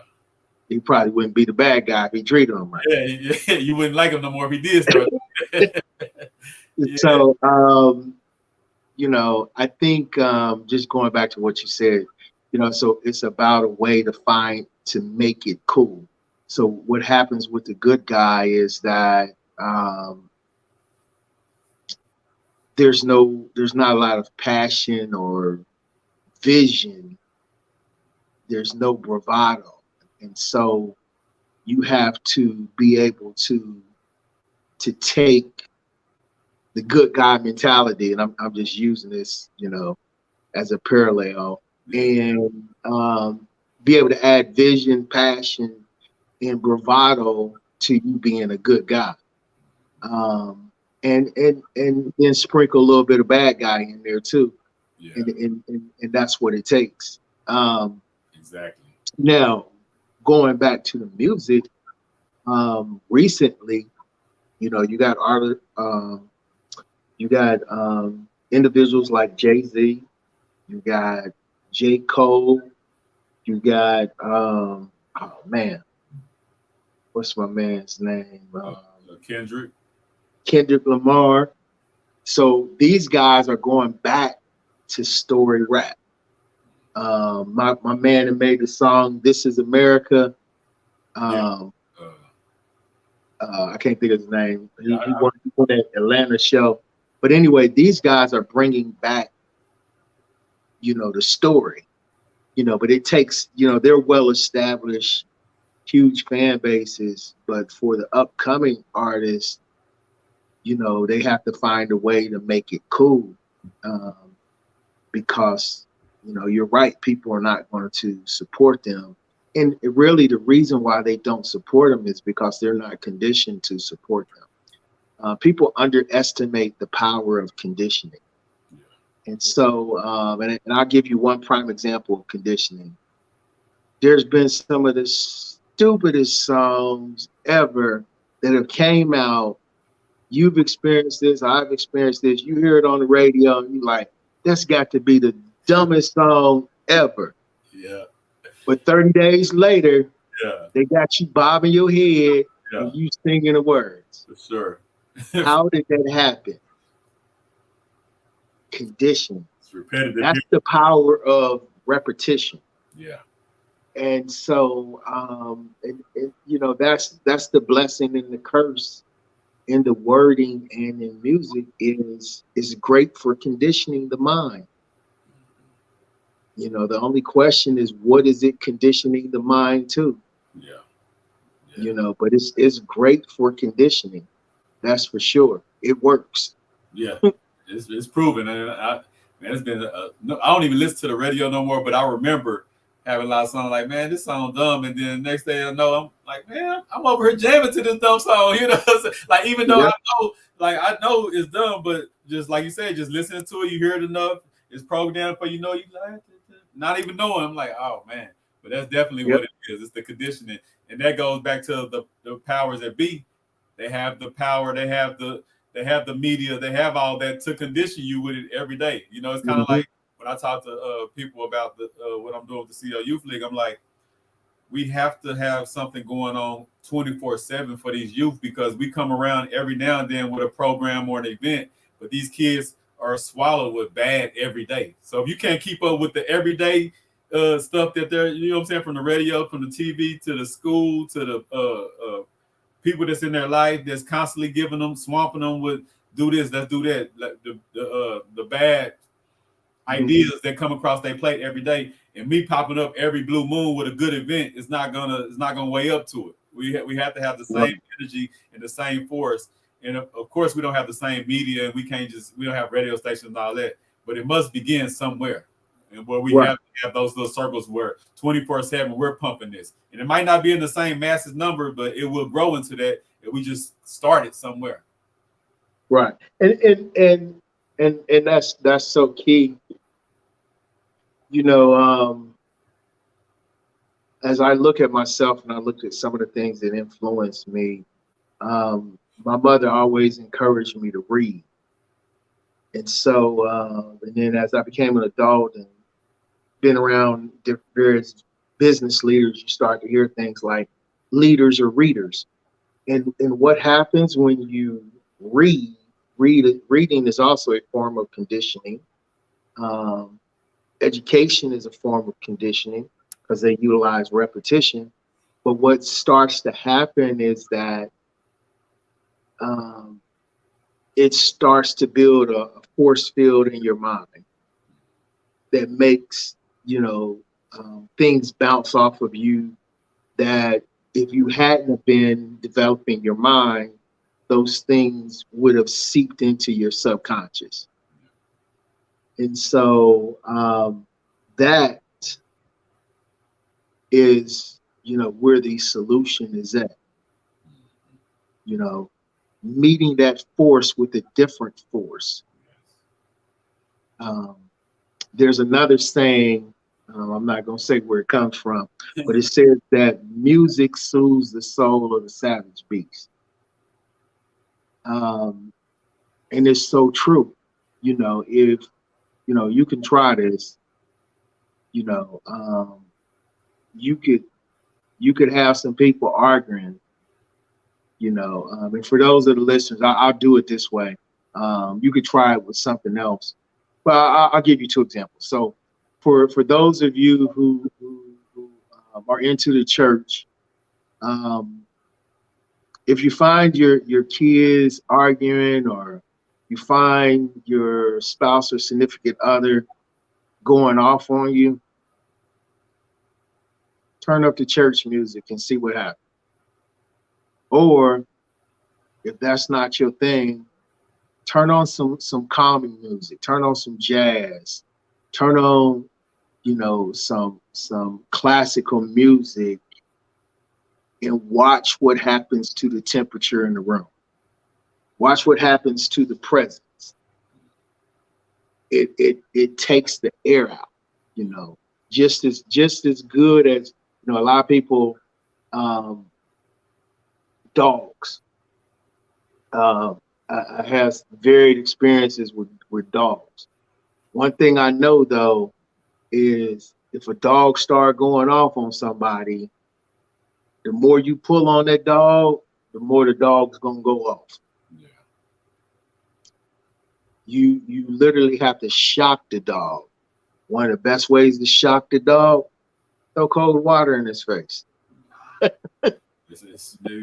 he probably wouldn't be the bad guy if he treated them right. Yeah, you wouldn't like him no more if he did start. Yeah, So, I think just going back to what you said, so it's about a way to make it cool. So what happens with the good guy is that there's not a lot of passion or vision. There's no bravado, and so you have to be able to take the good guy mentality, and I'm just using this, as a parallel, yeah, and be able to add vision, passion, and bravado to you being a good guy, and then sprinkle a little bit of bad guy in there too, yeah, and that's what it takes. Um, exactly. Now, going back to the music, recently, you got individuals like Jay-Z, you got J. Cole, you got oh man, what's my man's name? Kendrick. Kendrick Lamar. So these guys are going back to story rap. My man that made the song "This Is America." Yeah, Um, uh, I can't think of his name. yeah, He won that Atlanta show. But anyway, these guys are bringing back, the story. But it takes, they're well established, huge fan bases. But for the upcoming artists, they have to find a way to make it cool, um, because, you're right, people are not going to support them. And really, the reason why they don't support them is because they're not conditioned to support them. People underestimate the power of conditioning. yeah, And so, and I'll give you one prime example of conditioning. There's been some of the stupidest songs ever that have came out. You've experienced this, I've experienced this. You hear it on the radio, and you're like, that's got to be the dumbest song ever. yeah, But 30 days later, yeah, they got you bobbing your head yeah, and you singing the words. for sure. How did that happen? Conditioning. It's repetitive. That's the power of repetition. Yeah, And so, that's the blessing and the curse in the wording and in music is great for conditioning the mind. The only question is, what is it conditioning the mind to? yeah, yeah, But it's great for conditioning. That's for sure. It works. yeah. It's proven, and man, it's been. No, I don't even listen to the radio no more. But I remember having a lot of songs like, man, this song dumb, and then the next day I know I'm like, man, I'm over here jamming to this dumb song. Like even though Yeah. I know it's dumb, but just like you said, just listening to it, you hear it enough, it's programmed for you like not even knowing. I'm like, oh man. But that's definitely what it is. It's the conditioning, and that goes back to the powers that be. They have the power. They have the media. They have all that to condition you with it every day. You know, it's kind of like when I talk to people about the what I'm doing with the CL Youth League. I'm like, we have to have something going on 24/7 for these youth, because we come around every now and then with a program or an event, but these kids are swallowed with bad every day. So if you can't keep up with the everyday stuff that they're, you know what I'm saying, from the radio, from the TV, to the school, to the people that's in their life that's constantly giving them, swamping them with do this, let's do that, like the bad ideas that come across their plate every day, and me popping up every blue moon with a good event is not gonna weigh up to it. We have to have the same energy and the same force, and of course we don't have the same media, and we don't have radio stations and all that, but it must begin somewhere, and where we have to have those little circles where 24/7 we're pumping this, and it might not be in the same massive number, but it will grow into that if we just start it somewhere. Right, and that's so key. You know, as I look at myself and I look at some of the things that influenced me, my mother always encouraged me to read. And so, and then as I became an adult and been around various business leaders, you start to hear things like leaders are readers. And what happens when you reading is also a form of conditioning. Education is a form of conditioning because they utilize repetition. But what starts to happen is that it starts to build a force field in your mind that makes, things bounce off of you that if you hadn't been developing your mind, those things would have seeped into your subconscious. And so that is, where the solution is at, meeting that force with a different force. There's another saying, I'm not going to say where it comes from, but it says that music soothes the soul of the savage beast. And it's so true. If, you can try this, you could have some people arguing, and for those of the listeners, I'll do it this way. You could try it with something else, but I'll give you two examples. So for those of you who are into the church, if you find your kids arguing, or you find your spouse or significant other going off on you, turn up the church music and see what happens. Or if that's not your thing, turn on some calming music, turn on some jazz, turn on, some classical music, and watch what happens to the temperature in the room. Watch what happens to the presence. It takes the air out, just as good as, a lot of people, dogs. I have varied experiences with dogs. One thing I know though is if a dog start going off on somebody, the more you pull on that dog, the more the dog's gonna go off. Yeah. You literally have to shock the dog. One of the best ways to shock the dog, throw cold water in his face.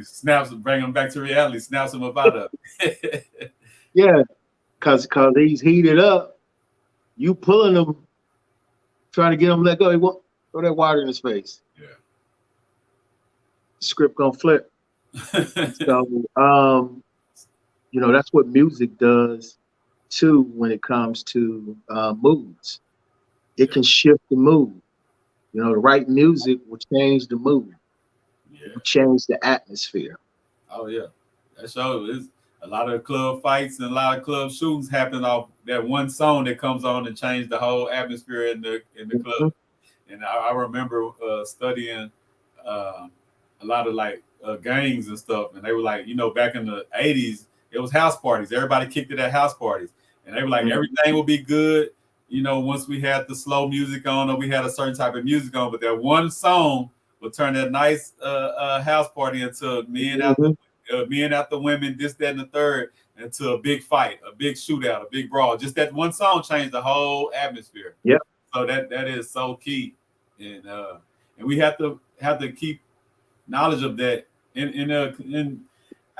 Snaps him, bring him back to reality, snaps him up out of it. Yeah, because he's heated up. You pulling him, trying to get him to let go. He won't throw that water in his face. Yeah. The script gonna flip. So, that's what music does too when it comes to moods. It can shift the mood. The right music will change the mood. Yeah. It will change the atmosphere. Oh yeah, that show is a lot of club fights and a lot of club shootings happen off that one song that comes on and change the whole atmosphere in the club. And I remember studying a lot of like gangs and stuff, and they were like, back in the '80s, it was house parties. Everybody kicked it at house parties, and they were like, everything will be good, once we had the slow music on or we had a certain type of music on. But that one song would turn that nice house party into men after women, this, that, and the third, into a big fight, a big shootout, a big brawl. Just that one song changed the whole atmosphere. Yeah. So that is so key, and we have to keep knowledge of that. And I ain't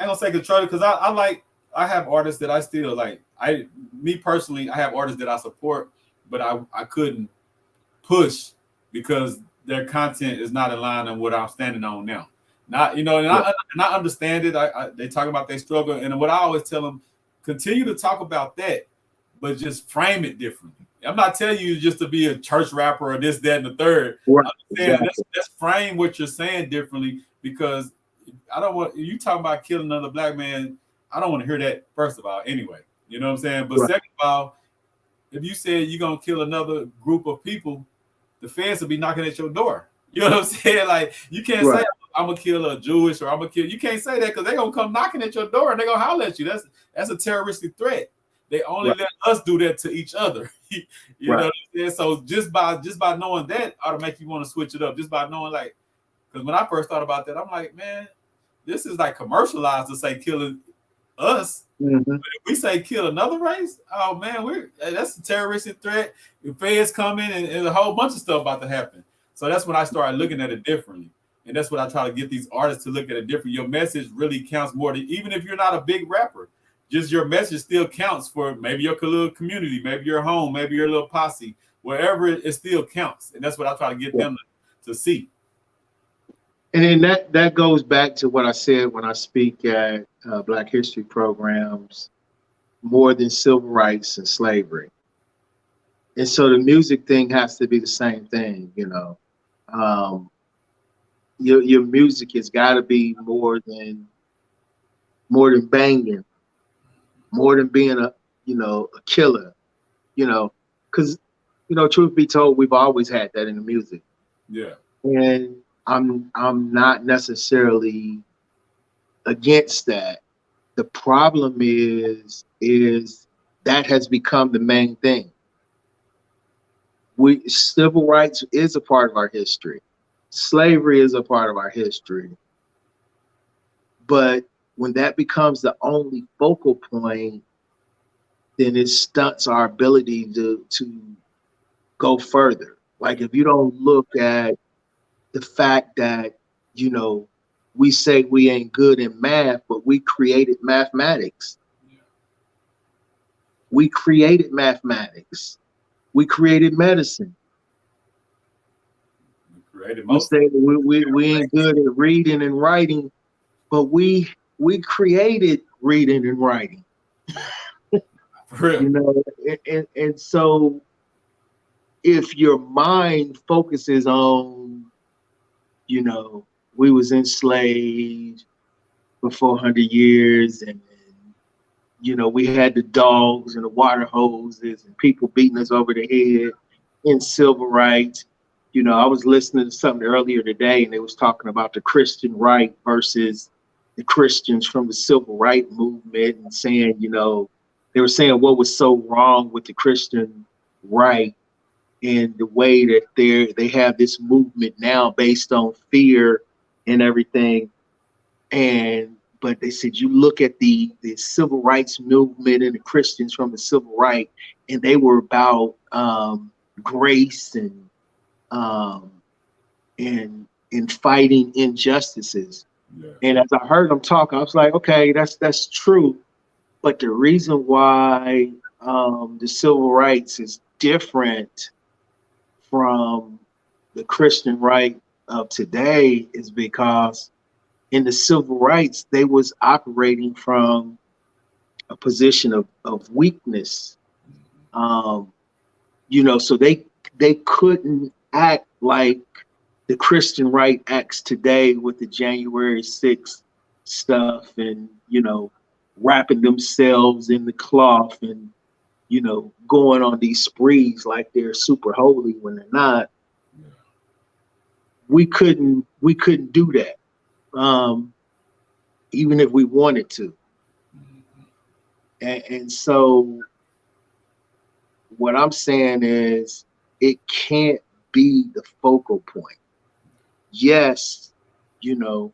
gonna say control it, because I have artists that I still like. Me personally, I have artists that I support, but I couldn't push because their content is not in line on what I'm standing on now. Not and I understand it. They talk about their struggle, and what I always tell them, continue to talk about that, but just frame it differently. I'm not telling you just to be a church rapper or this, that, and the third. Right. I'm saying let's frame what you're saying differently, because I don't want you talking about killing another black man. I don't want to hear that, first of all, anyway. You know what I'm saying? But second of all, if you said you're gonna kill another group of people, the feds will be knocking at your door. You know what I'm saying? Like, you can't say I'm gonna kill a Jewish, or I'm gonna kill. You can't say that, because they're gonna come knocking at your door and they're gonna holler at you. That's a terroristic threat. They only let us do that to each other. you know what I'm saying? So just by knowing that ought to make you want to switch it up. Just by knowing, like, because when I first thought about that, I'm like, man, this is like commercialized to say killing us. But if we say kill another race, oh man, that's a terroristic threat. The feds coming, and a whole bunch of stuff about to happen. So that's when I started looking at it differently. And that's what I try to get these artists to look at it differently. Your message really counts more than, even if you're not a big rapper, just your message still counts for maybe your little community, maybe your home, maybe your little posse, wherever it still counts. And that's what I try to get them to see. And then that goes back to what I said when I speak at Black History programs, more than civil rights and slavery. And so the music thing has to be the same thing, Your music has got to be more than banging, more than being a killer, because truth be told, we've always had that in the music. Yeah. And I'm not necessarily against that. The problem is that has become the main thing. Civil rights is a part of our history. Slavery is a part of our history. But when that becomes the only focal point, then it stunts our ability to go further. Like, if you don't look at the fact that, we say we ain't good in math, but we created mathematics. We created mathematics. We created medicine. We say we ain't good at reading and writing, but we created reading and writing. And so if your mind focuses on, we was enslaved for 400 years, and we had the dogs and the water hoses and people beating us over the head in civil rights. I was listening to something earlier today, and they was talking about the Christian right versus the Christians from the civil rights movement, and saying, they were saying what was so wrong with the Christian right, and the way that they have this movement now based on fear and everything. But they said, you look at the civil rights movement and the Christians from the civil right, and they were about grace and fighting injustices. Yeah. And as I heard them talk, I was like, okay, that's true. But the reason why the civil rights is different from the Christian right of today is because in the civil rights, they was operating from a position of weakness. So they couldn't act like the Christian right acts today with the January 6th stuff, and, wrapping themselves in the cloth and, going on these sprees like they're super holy when they're not. we couldn't do that, even if we wanted to. And so what I'm saying is it can't be the focal point. Yes, you know,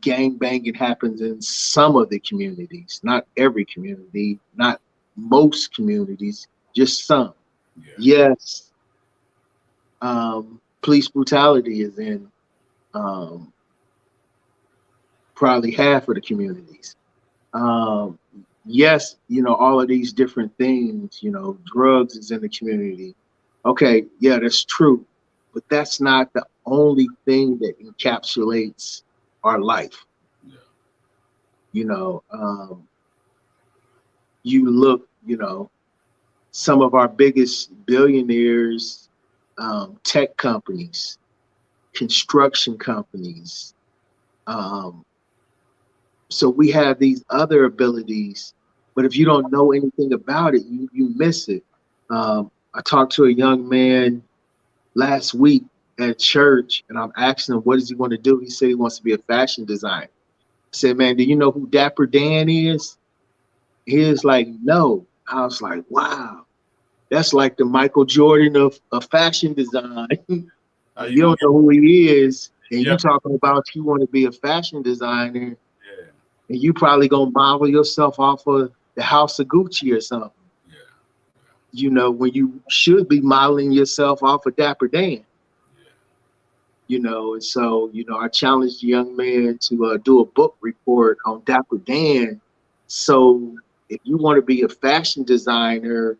gang banging happens in some of the communities, not every community, not most communities, just some. Yeah. Yes, police brutality is in probably half of the communities. Um, yes, all of these different things, drugs is in the community. Okay, yeah, that's true. But that's not the only thing that encapsulates our life. Yeah. You know, you look, some of our biggest billionaires, tech companies, construction companies. Um, so we have these other abilities, but if you don't know anything about it, you miss it. I talked to a young man last week at church, and I'm asking him, what does he want to do? He said he wants to be a fashion designer. I said, man, do you know who Dapper Dan is? He was like, no. I was like, wow, that's like the Michael Jordan of fashion design. How And you you gonna don't know who he is, and yeah, you talking about you want to be a fashion designer, yeah, and you probably gonna model yourself off of the House of Gucci or something. yeah, When you should be modeling yourself off of Dapper Dan. yeah. And so I challenged the young man to do a book report on Dapper Dan. So if you want to be a fashion designer,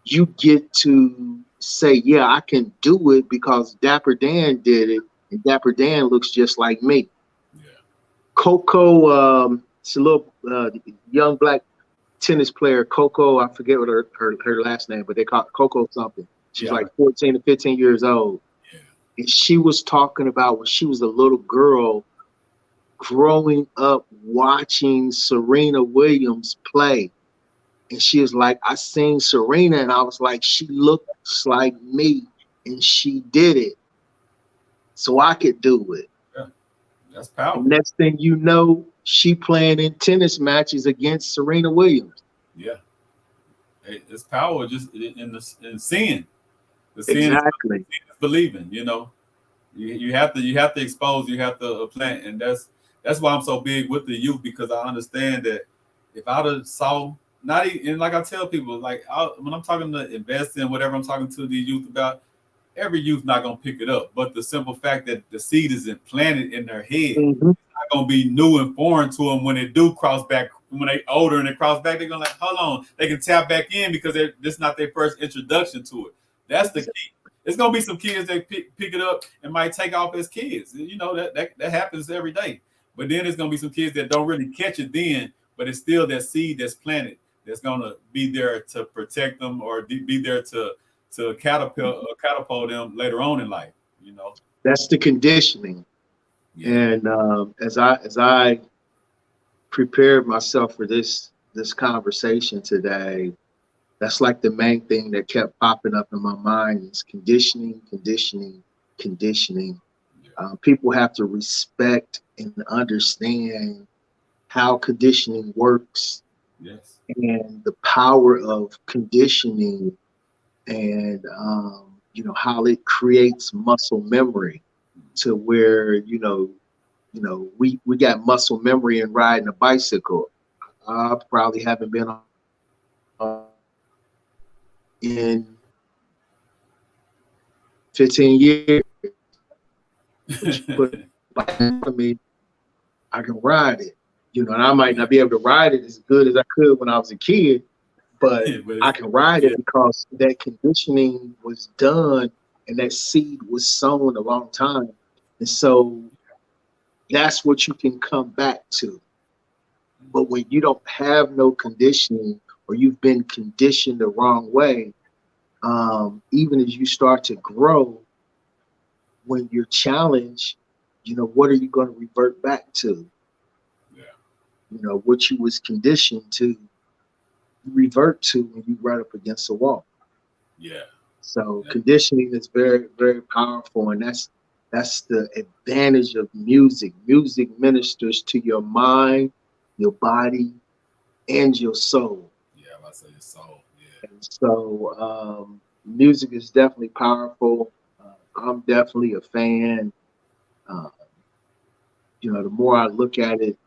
you get to say, yeah, I can do it because Dapper Dan did it, and Dapper Dan looks just like me. Yeah. Coco, it's a little young black tennis player, Coco. I forget what her last name, but they call it Coco something. She's Yeah. like 14 to 15 years old. Yeah. And she was talking about when she was a little girl growing up watching Serena Williams play. And she was like, I seen Serena and I was like, she looks like me and she did it. So I could do it. Yeah. That's And powerful. next thing you know, she playing in tennis matches against Serena Williams. Yeah. It's power just in seeing. The seeing is Exactly. believing. You have to expose, you have to plant, and that's why I'm so big with the youth, because I understand that if I'd have saw, not even, and like I tell people, like when I'm talking to invest in whatever I'm talking to the youth about, every youth not gonna pick it up, but the simple fact that the seed is implanted in their head, Mm-hmm. not gonna be new and foreign to them when they do cross back. When they older and they cross back, they're gonna like, hold on, they can tap back in because this is not their first introduction to it. That's the key. There's gonna be some kids that pick it up and might take off as kids. That happens every day. But then there's gonna be some kids that don't really catch it then, but it's still that seed that's planted that's gonna be there to protect them or be there to catapult them later on in life. You know. That's the conditioning. Yeah. And as I prepared myself for this conversation today, that's like the main thing that kept popping up in my mind is conditioning, conditioning, conditioning. Yeah. People have to respect and understand how conditioning works Yes. and the power of conditioning, and how it creates muscle memory to where we got muscle memory in riding a bicycle. I probably haven't been on in 15 years, but you put a bike in front of me, I can ride it. And I might Yeah. not be able to ride it as good as I could when I was a kid, but But I it's, can ride yeah. it because that conditioning was done and that seed was sown a long time. And so that's what you can come back to. But when you don't have no conditioning or you've been conditioned the wrong way, even as you start to grow, when you're challenged, what are you going to revert back to? Yeah. What you was conditioned to revert to when you run up against a wall. Yeah. So conditioning is very, very powerful, and that's the advantage of music. Music ministers to your mind, your body, and your soul. Yeah, I say your soul. Yeah. And so music is definitely powerful. I'm definitely a fan. Uh, the more I look at it,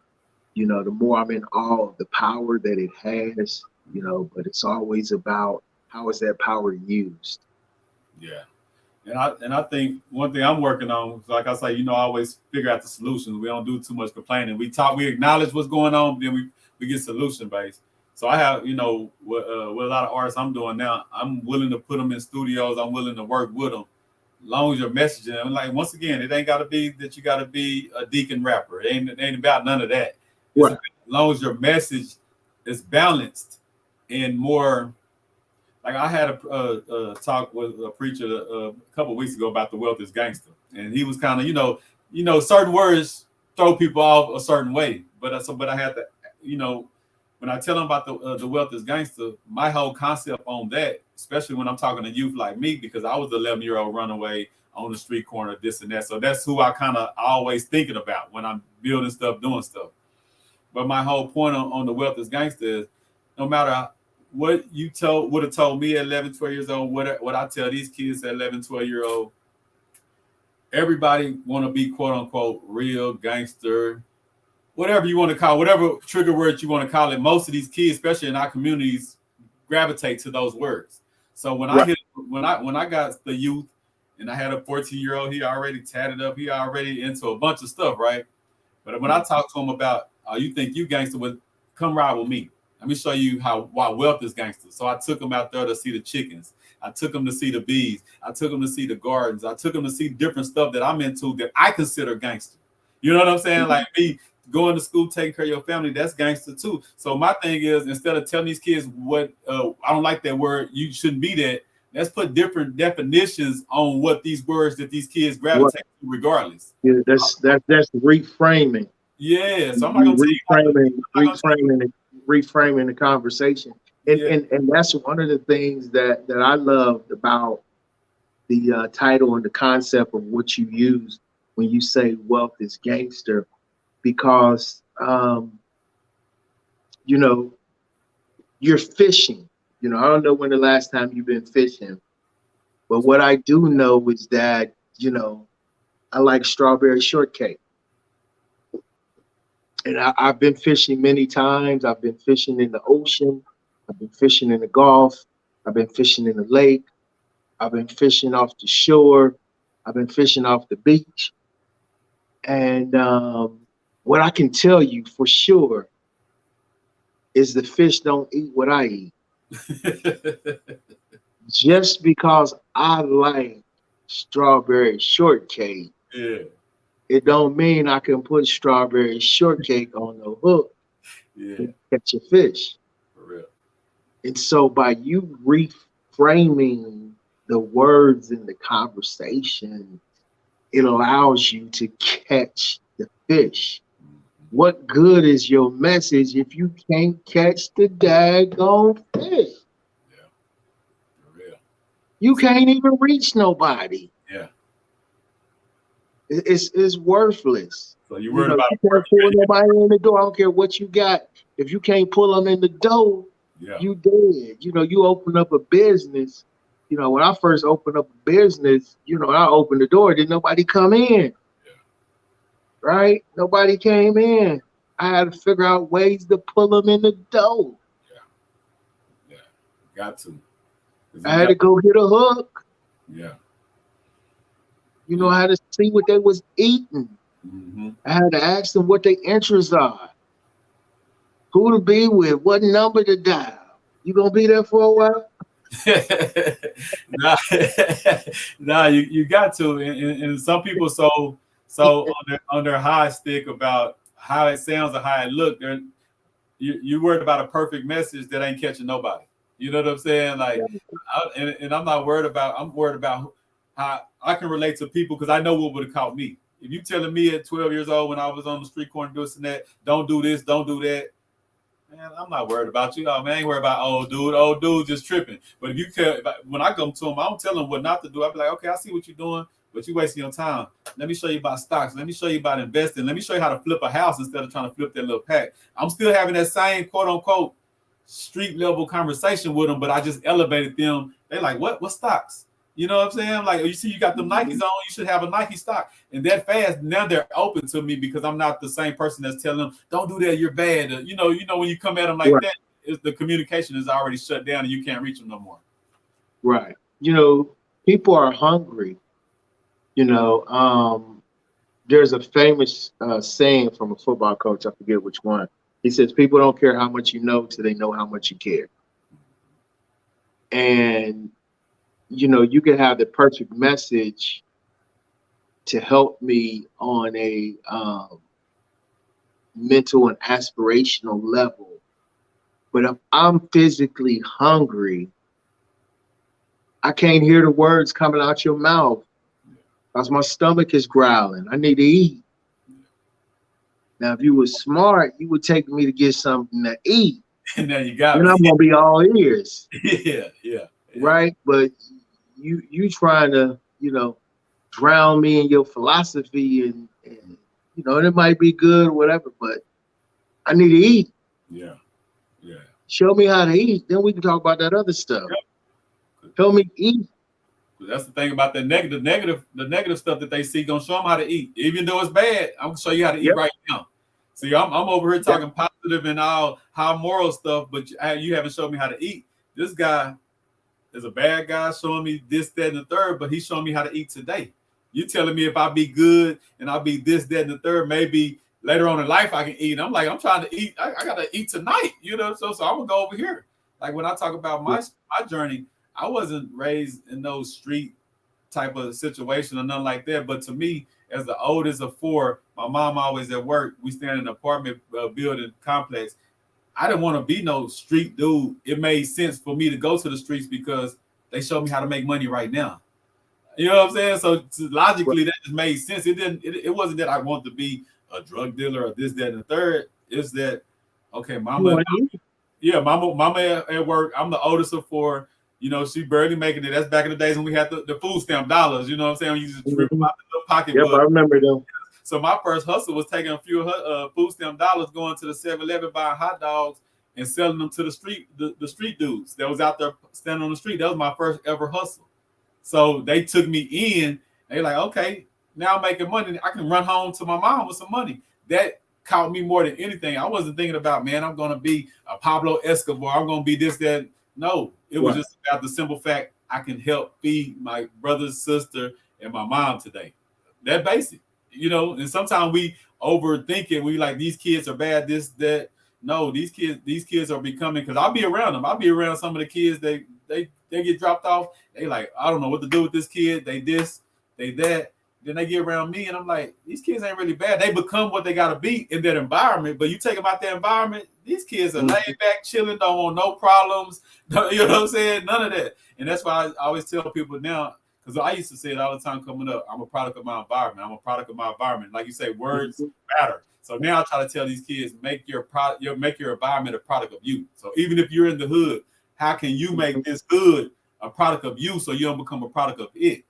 the more I'm in awe of the power that it has. But it's always about how is that power used. Yeah. And I think one thing I'm working on, like I say, I always figure out the solutions. We don't do too much complaining. We acknowledge what's going on, then we get solution based. So I have, with a lot of artists I'm doing now, I'm willing to put them in studios. I'm willing to work with them, as long as you're messaging. And like once again, it ain't got to be that you got to be a deacon rapper. It ain't about none of that. It's Right. about, as long as your message is balanced and more. Like I had a talk with a preacher a couple of weeks ago about the wealth is gangster, and he was kind of certain words throw people off a certain way, but I had to when I tell them about the wealth is gangster, my whole concept on that, especially when I'm talking to youth like me, because I was the 11-year-old runaway on the street corner, this and that, so that's who I kind of always thinking about when I'm building stuff, doing stuff. But my whole point on the wealth is gangster is no matter what you would have told me at 11, 12 years old, what I tell these kids at 11, 12-year old, everybody want to be quote unquote real gangster, whatever you want to call, whatever trigger word you want to call it. Most of these kids, especially in our communities, gravitate to those words. So when Right. when I got the youth and I had a 14-year-old, he already tatted up, he already into a bunch of stuff, right? But when I talk to him about, you think you gangster, with come ride with me. Let me show you why wealth is gangster. So I took him out there to see the chickens. I took him to see the bees. I took him to see the gardens. I took him to see different stuff that I'm into that I consider gangster. You know what I'm saying? Like me going to school, taking care of your family, that's gangster too. So my thing is, instead of telling these kids what I don't like that word, you shouldn't be that. Let's put different definitions on what these words that these kids Right. gravitate to, regardless. Yeah, that's reframing. Yeah, so I'm not You gonna tell you how to. I'm not gonna reframing the conversation, and yeah, and that's one of the things that I loved about the title and the concept of what you use when you say wealth is gangster, because you know you're fishing. I don't know when the last time you've been fishing, but what I do know is that I like strawberry shortcake. And I've been fishing many times. I've been fishing in the ocean. I've been fishing in the Gulf. I've been fishing in the lake. I've been fishing off the shore. I've been fishing off the beach. And what I can tell you for sure is the fish don't eat what I eat. Just because I like strawberry shortcake, yeah, it don't mean I can put strawberry shortcake on the hook yeah, and catch a fish. for real. And so by you reframing the words in the conversation, it allows you to catch the fish. What good is your message if you can't catch the daggone fish? Yeah, for real. You can't even reach nobody. Yeah. It's worthless. So you worried about You can't pull nobody in the door. I don't care what you got. If you can't pull them in the door, yeah, you dead. You open up a business. When I first opened up a business, I opened the door, didn't nobody come in. yeah, Right? Nobody came in. I had to figure out ways to pull them in the door. yeah. Got to. 'Cause I had to go get a hook. yeah. I had to see what they was eating. Mm-hmm. I had to ask them what their interests are. Who to be with, what number to dial. You gonna be there for a while? nah, nah, you got to, and some people so on their high stick about how it sounds or how it look. You worried about a perfect message that ain't catching nobody. You know what I'm saying? Like, and I'm not worried about. I'm worried about how I can relate to people because I know what would have caught me. If you telling me at 12 years old when I was on the street corner doing that, don't do this, don't do that. Man, I'm not worried about you. Oh man, I ain't worried about old dude. Old dude just tripping. But if you care, when I come to him, I don't tell him what not to do. I be like, okay, I see what you're doing, but you wasting your time. Let me show you about stocks. Let me show you about investing. Let me show you how to flip a house instead of trying to flip that little pack. I'm still having that same quote unquote street level conversation with them, but I just elevated them. They like, what? What stocks? You know what I'm saying? Like, you see, you got them Nikes on. You should have a Nike stock. And that fast, now they're open to me because I'm not the same person that's telling them, "Don't do that. You're bad." When you come at them like Right. that, the communication is already shut down and you can't reach them no more. Right. People are hungry. You know, there's a famous saying from a football coach. I forget which one. He says, "People don't care how much you know till they know how much you care." And you can have the perfect message to help me on a mental and aspirational level. But if I'm physically hungry, I can't hear the words coming out your mouth because my stomach is growling. I need to eat. Now, if you were smart, you would take me to get something to eat. And then you got Then I'm gonna be all ears, yeah. right? But you trying to, drown me in your philosophy, and it might be good, whatever, but I need to eat. Yeah. Show me how to eat, then we can talk about that other stuff. Yep. Help me eat. That's the thing about the negative stuff that they see. Gonna show them how to eat, even though it's bad. I'm gonna show you how to eat Yep. right now. See, I'm over here Yep. talking positive and all high moral stuff, but you haven't showed me how to eat. This guy is a bad guy showing me this, that, and the third, but he's showing me how to eat today. You telling me if I be good and I'll be this, that, and the third, maybe later on in life I can eat. I'm like, I'm trying to eat. I gotta eat tonight, So I'm gonna go over here. Like when I talk about my journey, I wasn't raised in those street type of situation or nothing like that. But to me, as the oldest of four, my mom always at work. We stand in an apartment building complex. I didn't want to be no street dude. It made sense for me to go to the streets because they showed me how to make money right now. You know what I'm saying? So logically, that just made sense. It didn't. It wasn't that I want to be a drug dealer or this, that, and the third. It's that okay, mama. Yeah, mama at work. I'm the oldest of four. She barely making it. That's back in the days when we had the food stamp dollars. You know what I'm saying? We used to trip out the little pocketbook. Yep, I remember them. So my first hustle was taking a few food stamp dollars, going to the 7-Eleven, buying hot dogs, and selling them to the street dudes that was out there standing on the street. That was my first ever hustle. So they took me in. They like, okay, now I'm making money. I can run home to my mom with some money. That caught me more than anything. I wasn't thinking about, man, I'm going to be a Pablo Escobar. I'm going to be this, that. No, it was just about the simple fact I can help feed my brother, sister, and my mom today. That basic, and sometimes we overthink it. We like, these kids are bad, this, that. No, these kids are becoming, because I'll be around them. I'll be around some of the kids, they get dropped off. They like, I don't know what to do with this kid. They this, they that. Then they get around me and I'm like, these kids ain't really bad. They become what they got to be in that environment. But you take them out that environment, these kids are laid back, chilling, don't want no problems. You know what I'm saying? None of that. And that's why I always tell people now, because I used to say it all the time coming up, I'm a product of my environment. I'm a product of my environment. Like you say, words matter. So now I try to tell these kids, make your environment a product of you. So even if you're in the hood, how can you make this hood a product of you so you don't become a product of it?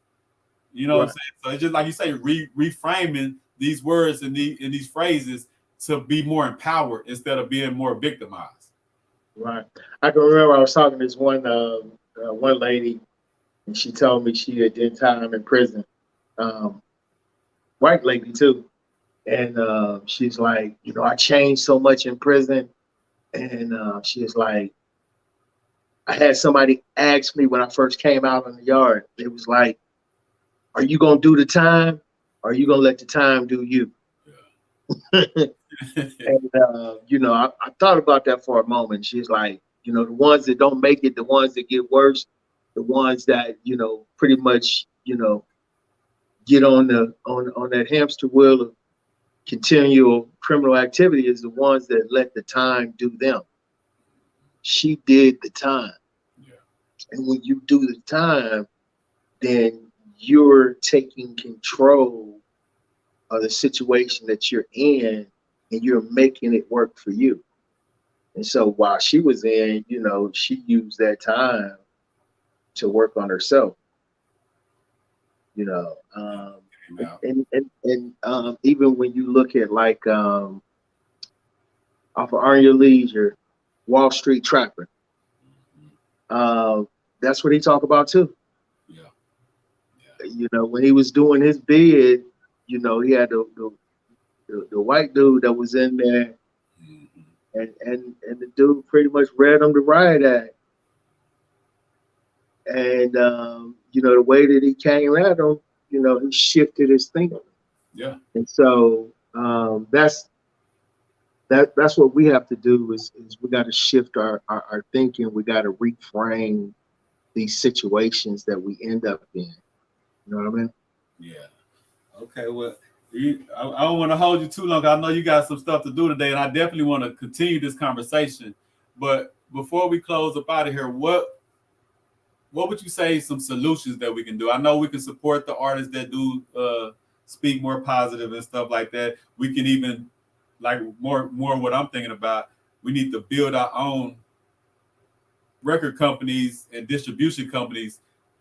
You know what I'm saying? So it's just like you say, reframing these words and these phrases to be more empowered instead of being more victimized. Right. I can remember I was talking to this one lady, and she told me she had done time in prison. White lady too. And she's like, I changed so much in prison. And she's like, I had somebody ask me when I first came out in the yard, it was like, are you going to do the time? Or are you going to let the time do you? Yeah. And, I thought about that for a moment. She's like, the ones that don't make it, the ones that get worse, the ones that, pretty much, get on that hamster wheel of continual criminal activity is the ones that let the time do them. She did the time. Yeah. And when you do the time, then you're taking control of the situation that you're in and you're making it work for you. And so while she was in, you know, she used that time to work on herself, you know. Even when you look at like off of Earn Your Leisure, Wall Street Trapper, uh, that's what he talked about too. Yeah. You know, when he was doing his bid, you know, he had the white dude that was in there, and the dude pretty much read him the riot act. And you know, the way that he came at him, you know, he shifted his thinking. Yeah. And so that's what we have to do is we got to shift our thinking. We got to reframe these situations that we end up in. You know what I mean? Yeah. Okay. Well, I don't want to hold you too long. I know you got some stuff to do today, and I definitely want to continue this conversation. But before we close up out of here, what would you say some solutions that we can do? I know we can support the artists that do speak more positive and stuff like that. We can even like more what I'm thinking about. We need to build our own record companies and distribution companies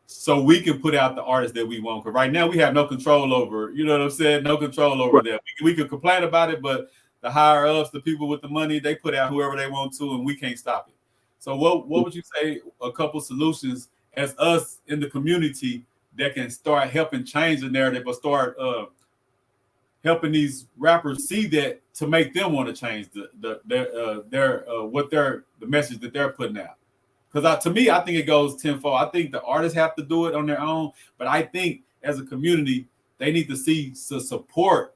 so we can put out the artists that we want. Because right now we have no control over, you know what I'm saying? No control over that. We can complain about it, but the higher ups, the people with the money, they put out whoever they want to, and we can't stop it. So what would you say a couple solutions as us in the community that can start helping change the narrative or start helping these rappers see that to make them want to change the message that they're putting out? Because to me, I think it goes tenfold. I think the artists have to do it on their own, but I think as a community, they need to see some support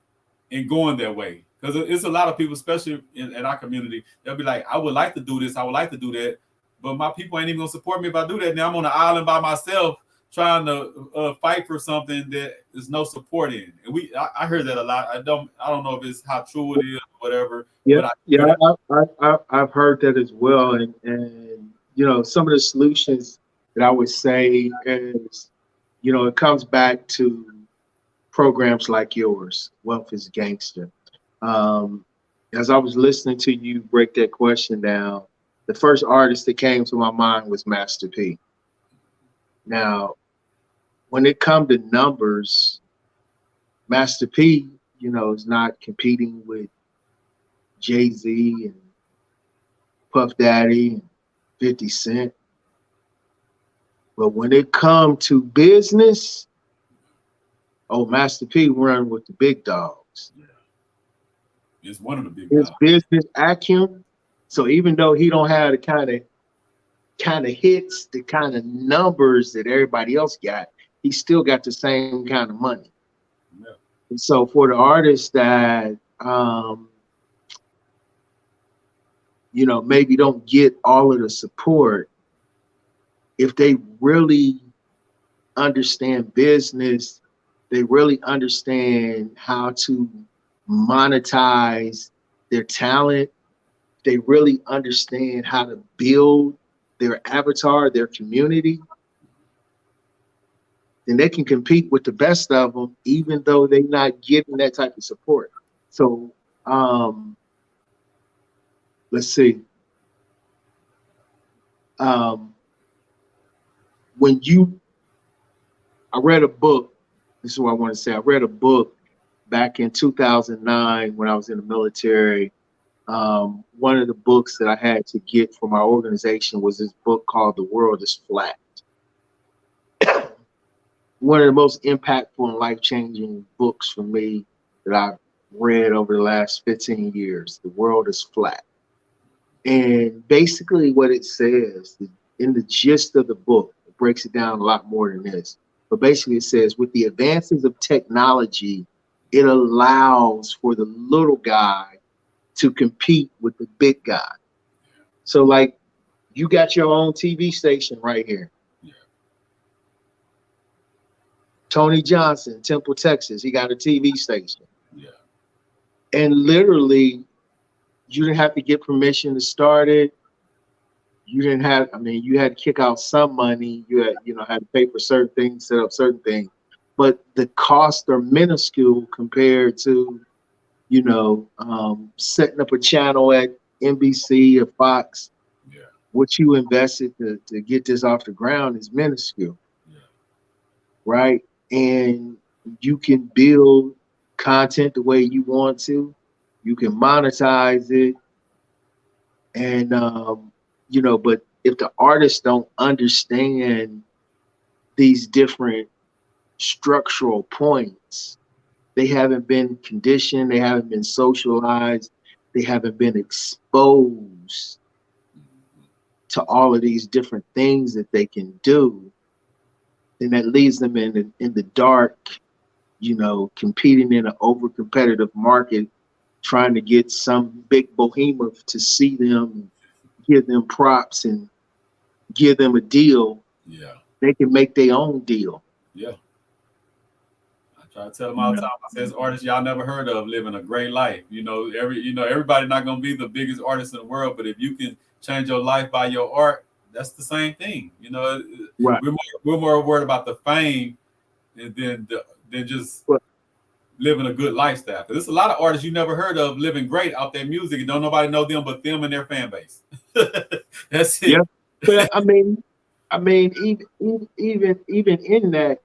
in going their way. Because it's a lot of people, especially in our community, they'll be like, I would like to do this, I would like to do that, but my people ain't even gonna support me if I do that. Now I'm on an island by myself trying to fight for something that there's no support in. And I heard that a lot. I don't know if it's how true it is or whatever. Yeah, But yeah, I've heard that as well, and you know, some of the solutions that I would say is, you know, it comes back to programs like yours, Wealth is Gangster. Um, as I was listening to you break that question down, the first artist that came to my mind was Master P. Now, when it comes to numbers, Master P, you know, is not competing with Jay-Z and Puff Daddy and 50 Cent. But when it comes to business, oh, Master P run with the big dogs. yeah, it's one of the big His dogs. business acumen. So even though he don't have the kind of hits, the kind of numbers that everybody else got, he still got the same kind of money. Yeah. And so for the artists that you know, maybe don't get all of the support, if they really understand business, they really understand how to monetize their talent, they really understand how to build their avatar, their community, then they can compete with the best of them, even though they're not getting that type of support. So let's see. Um, when you, I read a book. This is what I want to say. I read a book back in 2009 when I was in the military. One of the books that I had to get from our organization was this book called The World is Flat. One of the most impactful and life-changing books for me that I've read over the last 15 years. The World is Flat. And basically what it says in the gist of the book, it breaks it down a lot more than this. But basically it says with the advances of technology, it allows for the little guy to compete with the big guy. So like you got your own TV station right here. Yeah. Tony Johnson, Temple, Texas, he got a TV station. Yeah. And literally you didn't have to get permission to start it. You didn't have, I mean, you had to kick out some money. You had, you know, had to pay for certain things, set up certain things. But the costs are minuscule compared to, you know, setting up a channel at NBC or Fox, Yeah. what you invested to get this off the ground is minuscule, Yeah. right? And you can build content the way you want to. You can monetize it, and but if the artists don't understand these different structural points, they haven't been conditioned, they haven't been socialized, they haven't been exposed to all of these different things that they can do, then that leaves them in the dark, competing in an over competitive market, trying to get some big behemoth to see them, give them props and give them a deal. Yeah. They can make their own deal. Yeah. I try to tell them all You the know? time. I says artists y'all never heard of living a great life. Everybody not gonna be the biggest artist in the world, but if you can change your life by your art, that's the same thing. Right. We're more worried about the fame than just Well, living a good lifestyle. Because there's a lot of artists you never heard of living great out their music, and don't nobody know them but them and their fan base. That's yeah. it. But even in that,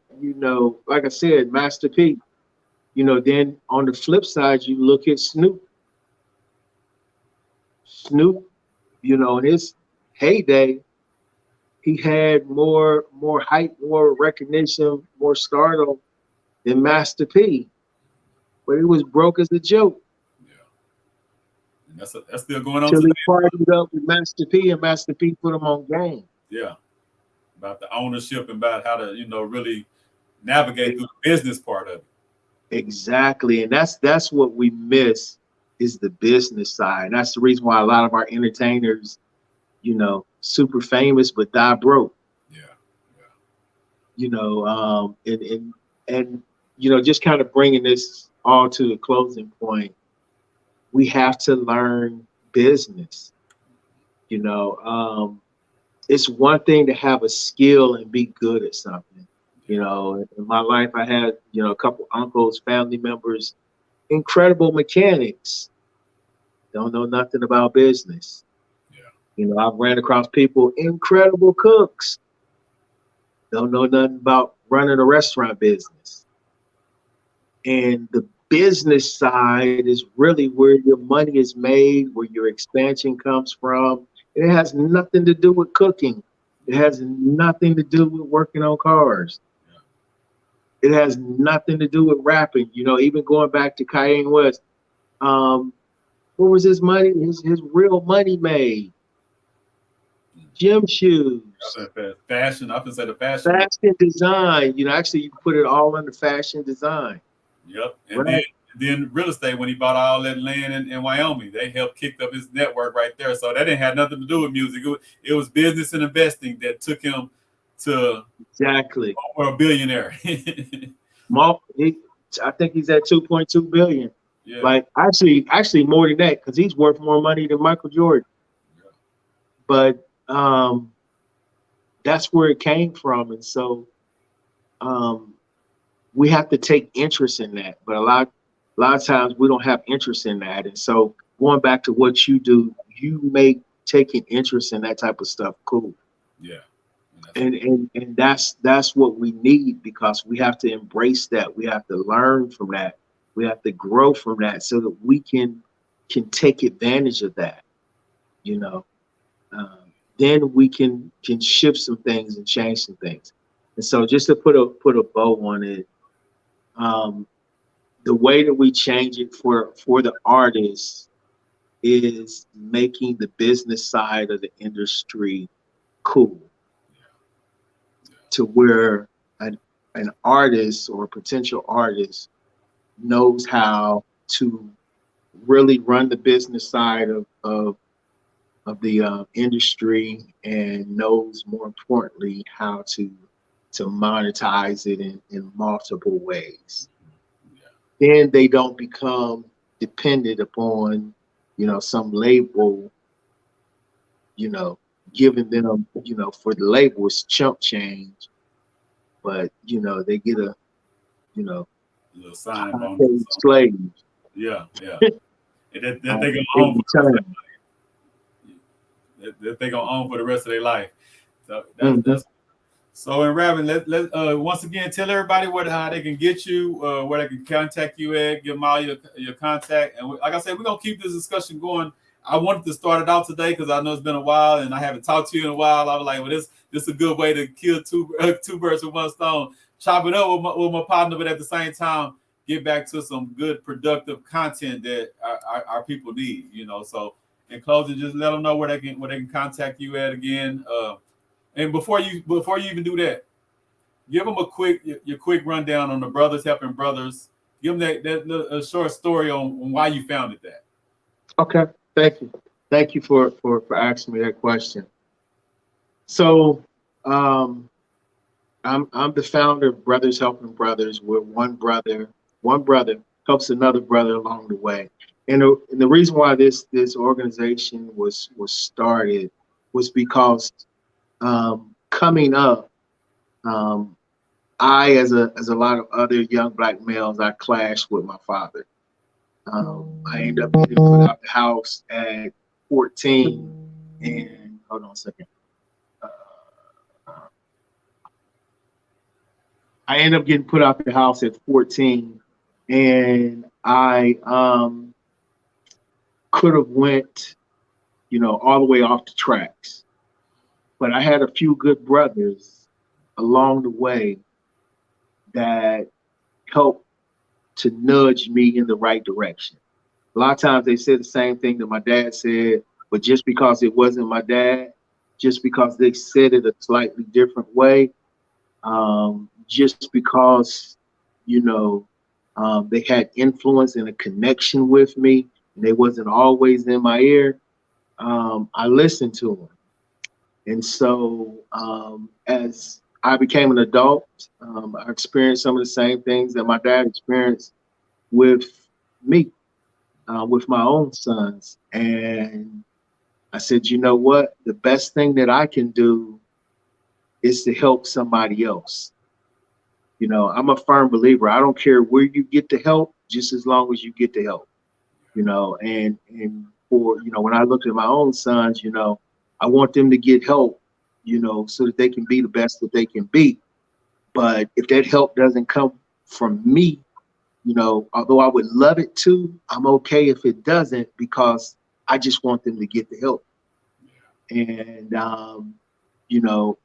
like I said, Master P. Then on the flip side, you look at Snoop. Snoop, in his heyday, he had more hype, more recognition, more stardom than Master P, but he was broke as a joke Yeah, and that's still going on till today. he partied up with Master P, and Master P put him on game. Yeah, about the ownership and about how to really navigate through the business part of it. Exactly, and that's what we miss is the business side. And that's the reason why a lot of our entertainers, super famous but die broke. Yeah, And just kind of bringing this all to a closing point, we have to learn business. It's one thing to have a skill and be good at something. In my life, I had, a couple uncles, family members, incredible mechanics, don't know nothing about business. I've ran across people, incredible cooks, don't know nothing about running a restaurant business. And the business side is really where your money is made, where your expansion comes from. It has nothing to do with cooking. It has nothing to do with working on cars. It has nothing to do with rapping. Even going back to Kanye West, what was his money? His real money made? Gym shoes. Fashion. I can say the fashion. Fashion design. Actually, you put it all under fashion design. Yep. And right? then real estate, when he bought all that land in Wyoming, they helped kick up his network right there. So that didn't have nothing to do with music. It was business and investing that took him to exactly over a billionaire. I think he's at 2.2 billion. Yeah. Like actually more than that, because he's worth more money than Michael Jordan. Yeah. But that's where it came from, and so we have to take interest in that. But a lot of times we don't have interest in that, and so going back to what you do, you make taking interest in that type of stuff cool. Yeah. And that's what we need, because we have to embrace that. We have to learn from that. We have to grow from that so that we can take advantage of that. Then we can shift some things and change some things. And so just to put a bow on it, the way that we change it for the artists is making the business side of the industry cool. To where an artist or a potential artist knows how to really run the business side of the industry, and knows, more importantly, how to monetize it in multiple ways. Then they don't become dependent upon, some label, giving them, for the label it's chump change, but they get a, little sign slave. Yeah. And that they in can own return. that they gonna own for the rest of their life. So Mm-hmm. that's so. In wrapping, let once again tell everybody how they can get you, where they can contact you at, give them all your contact, and like I said, we're gonna keep this discussion going. I wanted to start it out today because I know it's been a while and I haven't talked to you in a while. I was like, well, this is a good way to kill two birds with one stone. Chop it up with my partner, but at the same time, get back to some good productive content that our people need. So in closing, just let them know where they can contact you at again. And before you even do that, give them your quick rundown on the Brothers Helping Brothers. Give them that a short story on why you founded that. Okay, thank you. Thank you for asking me that question. So, I'm the founder of Brothers Helping Brothers, where one brother helps another brother along the way. And the reason why this organization was started was because coming up, um, I, as a lot of other young black males, I clashed with my father. I ended up getting put out the house at 14, and hold on a second. Uh, I ended up getting put out the house at 14, and I could have went, all the way off the tracks. But I had a few good brothers along the way that helped to nudge me in the right direction. A lot of times they said the same thing that my dad said, but just because it wasn't my dad, just because they said it a slightly different way, just because, you know, they had influence and a connection with me, and they wasn't always in my ear, I listened to them. And so as I became an adult, I experienced some of the same things that my dad experienced with me, with my own sons. And I said, you know what? The best thing that I can do is to help somebody else. I'm a firm believer. I don't care where you get the help, just as long as you get the help. And for, when I look at my own sons, I want them to get help, so that they can be the best that they can be. But if that help doesn't come from me, although I would love it to, I'm okay if it doesn't, because I just want them to get the help. And, you know,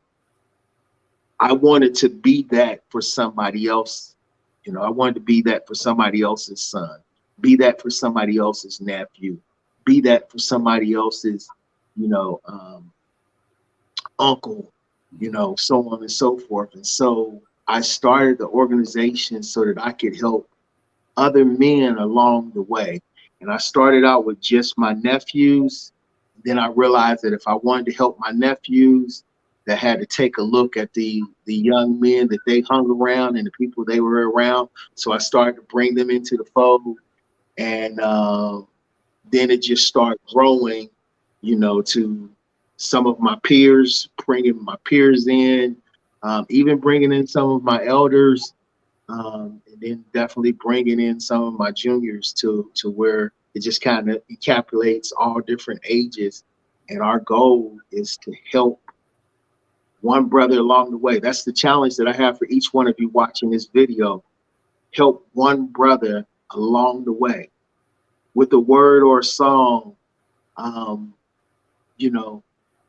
I wanted to be that for somebody else. I wanted to be that for somebody else's son, be that for somebody else's nephew, be that for somebody else's, you know, uncle, so on and so forth. And so I started the organization so that I could help other men along the way. And I started out with just my nephews. Then I realized that if I wanted to help my nephews, that had to take a look at the young men that they hung around and the people they were around. So I started to bring them into the fold, and then it just started growing, to some of my peers, bringing my peers in, even bringing in some of my elders, and then definitely bringing in some of my juniors to where it just kind of encapsulates all different ages. And our goal is to help one brother along the way. That's the challenge that I have for each one of you watching this video. Help one brother along the way with a word or a song, um, you know,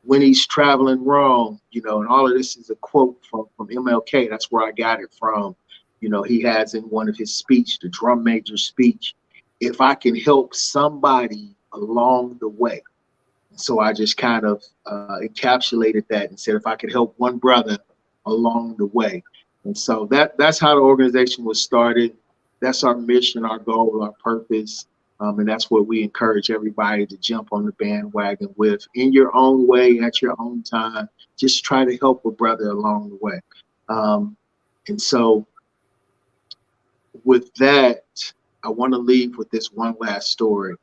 when he's traveling wrong, and all of this is a quote from MLK. That's where I got it from. He has in one of his speech, the drum major speech, if I can help somebody along the way. So I just kind of encapsulated that and said, if I could help one brother along the way. And so that's how the organization was started. That's our mission, our goal, our purpose. And that's what we encourage everybody to jump on the bandwagon with, in your own way, at your own time. Just try to help a brother along the way. And so with that, I want to leave with this one last story.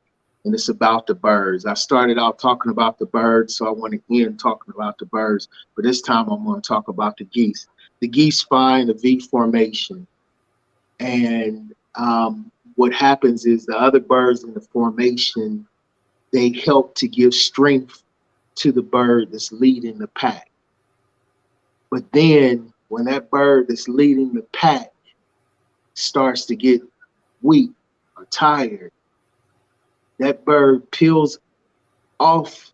And it's about the birds. I started out talking about the birds, so I want to end talking about the birds. But this time I'm going to talk about the geese. The geese fly in the V formation. And what happens is the other birds in the formation, they help to give strength to the bird that's leading the pack. But then when that bird that's leading the pack starts to get weak or tired, that bird peels off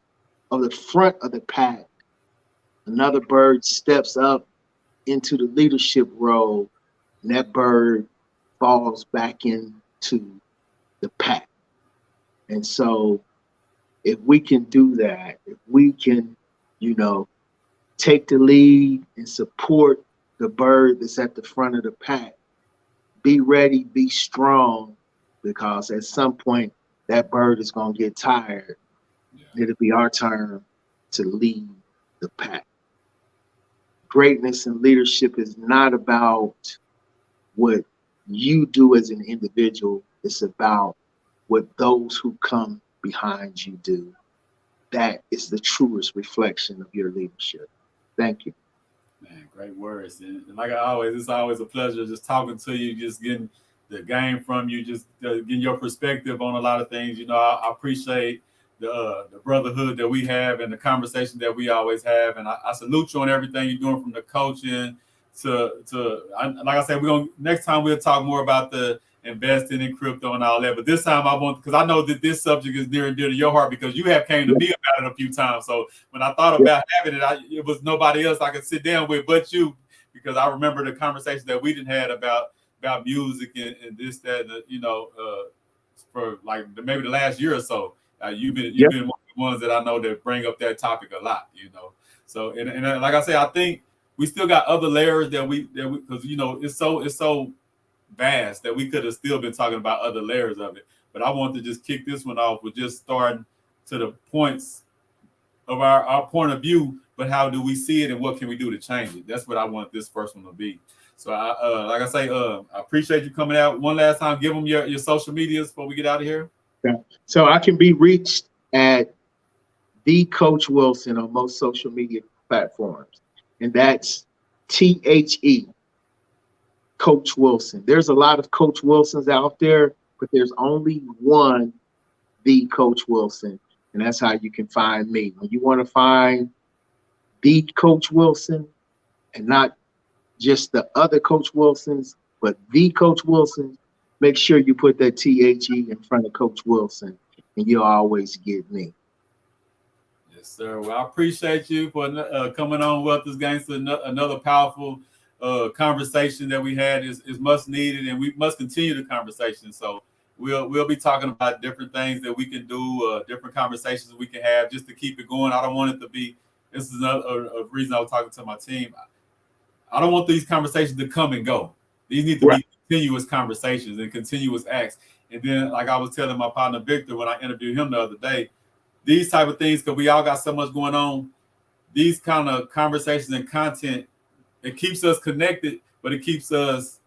of the front of the pack. Another bird steps up into the leadership role, and that bird falls back into the pack. And so if we can do that, if we can, take the lead and support the bird that's at the front of the pack, be ready, be strong, because at some point that bird is going to get tired. Yeah. It'll be our turn to lead the pack. Greatness and leadership is not about what you do as an individual. It's about what those who come behind you do. That is the truest reflection of your leadership. Thank you. Man, great words. And like it's always a pleasure just talking to you, just getting the game from you, just getting your perspective on a lot of things. I appreciate the brotherhood that we have and the conversation that we always have. And I salute you on everything you're doing, from the coaching like I said, next time we'll talk more about the investing in crypto and all that. But this time because I know that this subject is near and dear to your heart, because you have came to me about it a few times. So when I thought about having it, it was nobody else I could sit down with but you, because I remember the conversation that we didn't had about music and this, that, for like maybe the last year or so. You've been one of the ones that I know that bring up that topic a lot, So and like I say, I think we still got other layers that we because it's so vast that we could have still been talking about other layers of it. But I want to just kick this one off with just starting to the points of our point of view, but how do we see it and what can we do to change it? That's what I want this first one to be. So like I say, I appreciate you coming out one last time. Give them your social medias before we get out of here. Yeah. So I can be reached at the Coach Wilson on most social media platforms, and that's THE Coach Wilson. There's a lot of Coach Wilsons out there, but there's only one, the Coach Wilson, and that's how you can find me. When you want to find the Coach Wilson, and not just the other Coach Wilsons, but the Coach Wilson, make sure you put that THE in front of Coach Wilson, and you'll always get me. Yes, sir. Well, I appreciate you for coming on with us, gangster. Another powerful conversation that we had is much needed, and we must continue the conversation. So we'll be talking about different things that we can do, different conversations we can have just to keep it going. I don't want it to be. This is a reason I was talking to my team. I don't want these conversations to come and go. These need to be continuous conversations and continuous acts. And then, like I was telling my partner Victor when I interviewed him the other day, these type of things, because we all got so much going on, these kind of conversations and content, it keeps us connected, but it keeps us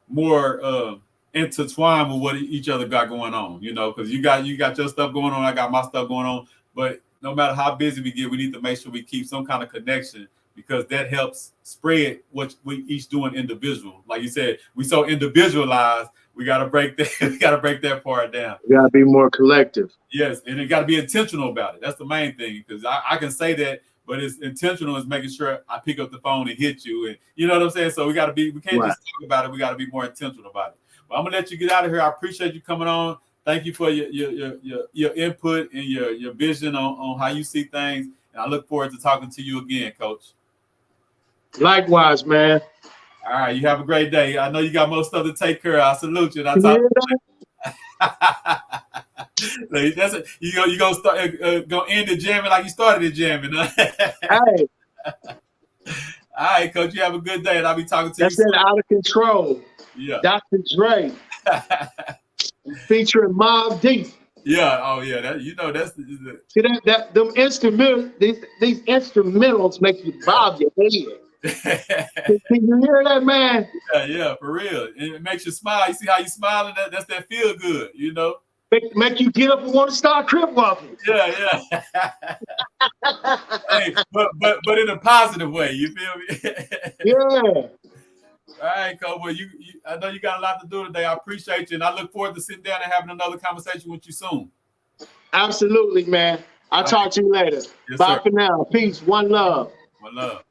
more intertwined with what each other got going on, because you got your stuff going on, I got my stuff going on. But no matter how busy we get, we need to make sure we keep some kind of connection, because that helps spread what we each doing individual. Like you said, we so individualized, we got to break that. We got to break that part down. We got to be more collective. Yes, and it got to be intentional about it. That's the main thing, because I can say that, but it's intentional is making sure I pick up the phone and hit you, and you know what I'm saying. So we can't just talk about it. We got to be more intentional about it. But I'm gonna let you get out of here. I appreciate you coming on. Thank you for your input and your vision on how you see things, and I look forward to talking to you again, Coach. Likewise, man. All right, you have a great day. I know you got most stuff to take care of. I salute you. And I talk that's it. You gonna start gonna end the jamming like you started it jamming. Hey. All right, Coach. You have a good day, and I'll be talking to you. That's it, Out of Control. Yeah. Dr. Dre. Featuring Mobb Deep. Yeah. Oh yeah. That's See that them instrumentals. These instrumentals make you bob your head. Can you hear that, man? Yeah, for real. It makes you smile. You see how you smiling? That's that feel good, Make you get up and want to start crip walking. Yeah. Hey, but in a positive way. You feel me? Yeah. All right, Cole. Well, I know you got a lot to do today. I appreciate you, and I look forward to sitting down and having another conversation with you soon. Absolutely, man. I'll talk to you later. Yes, Bye sir. for now. Peace. One love. One love.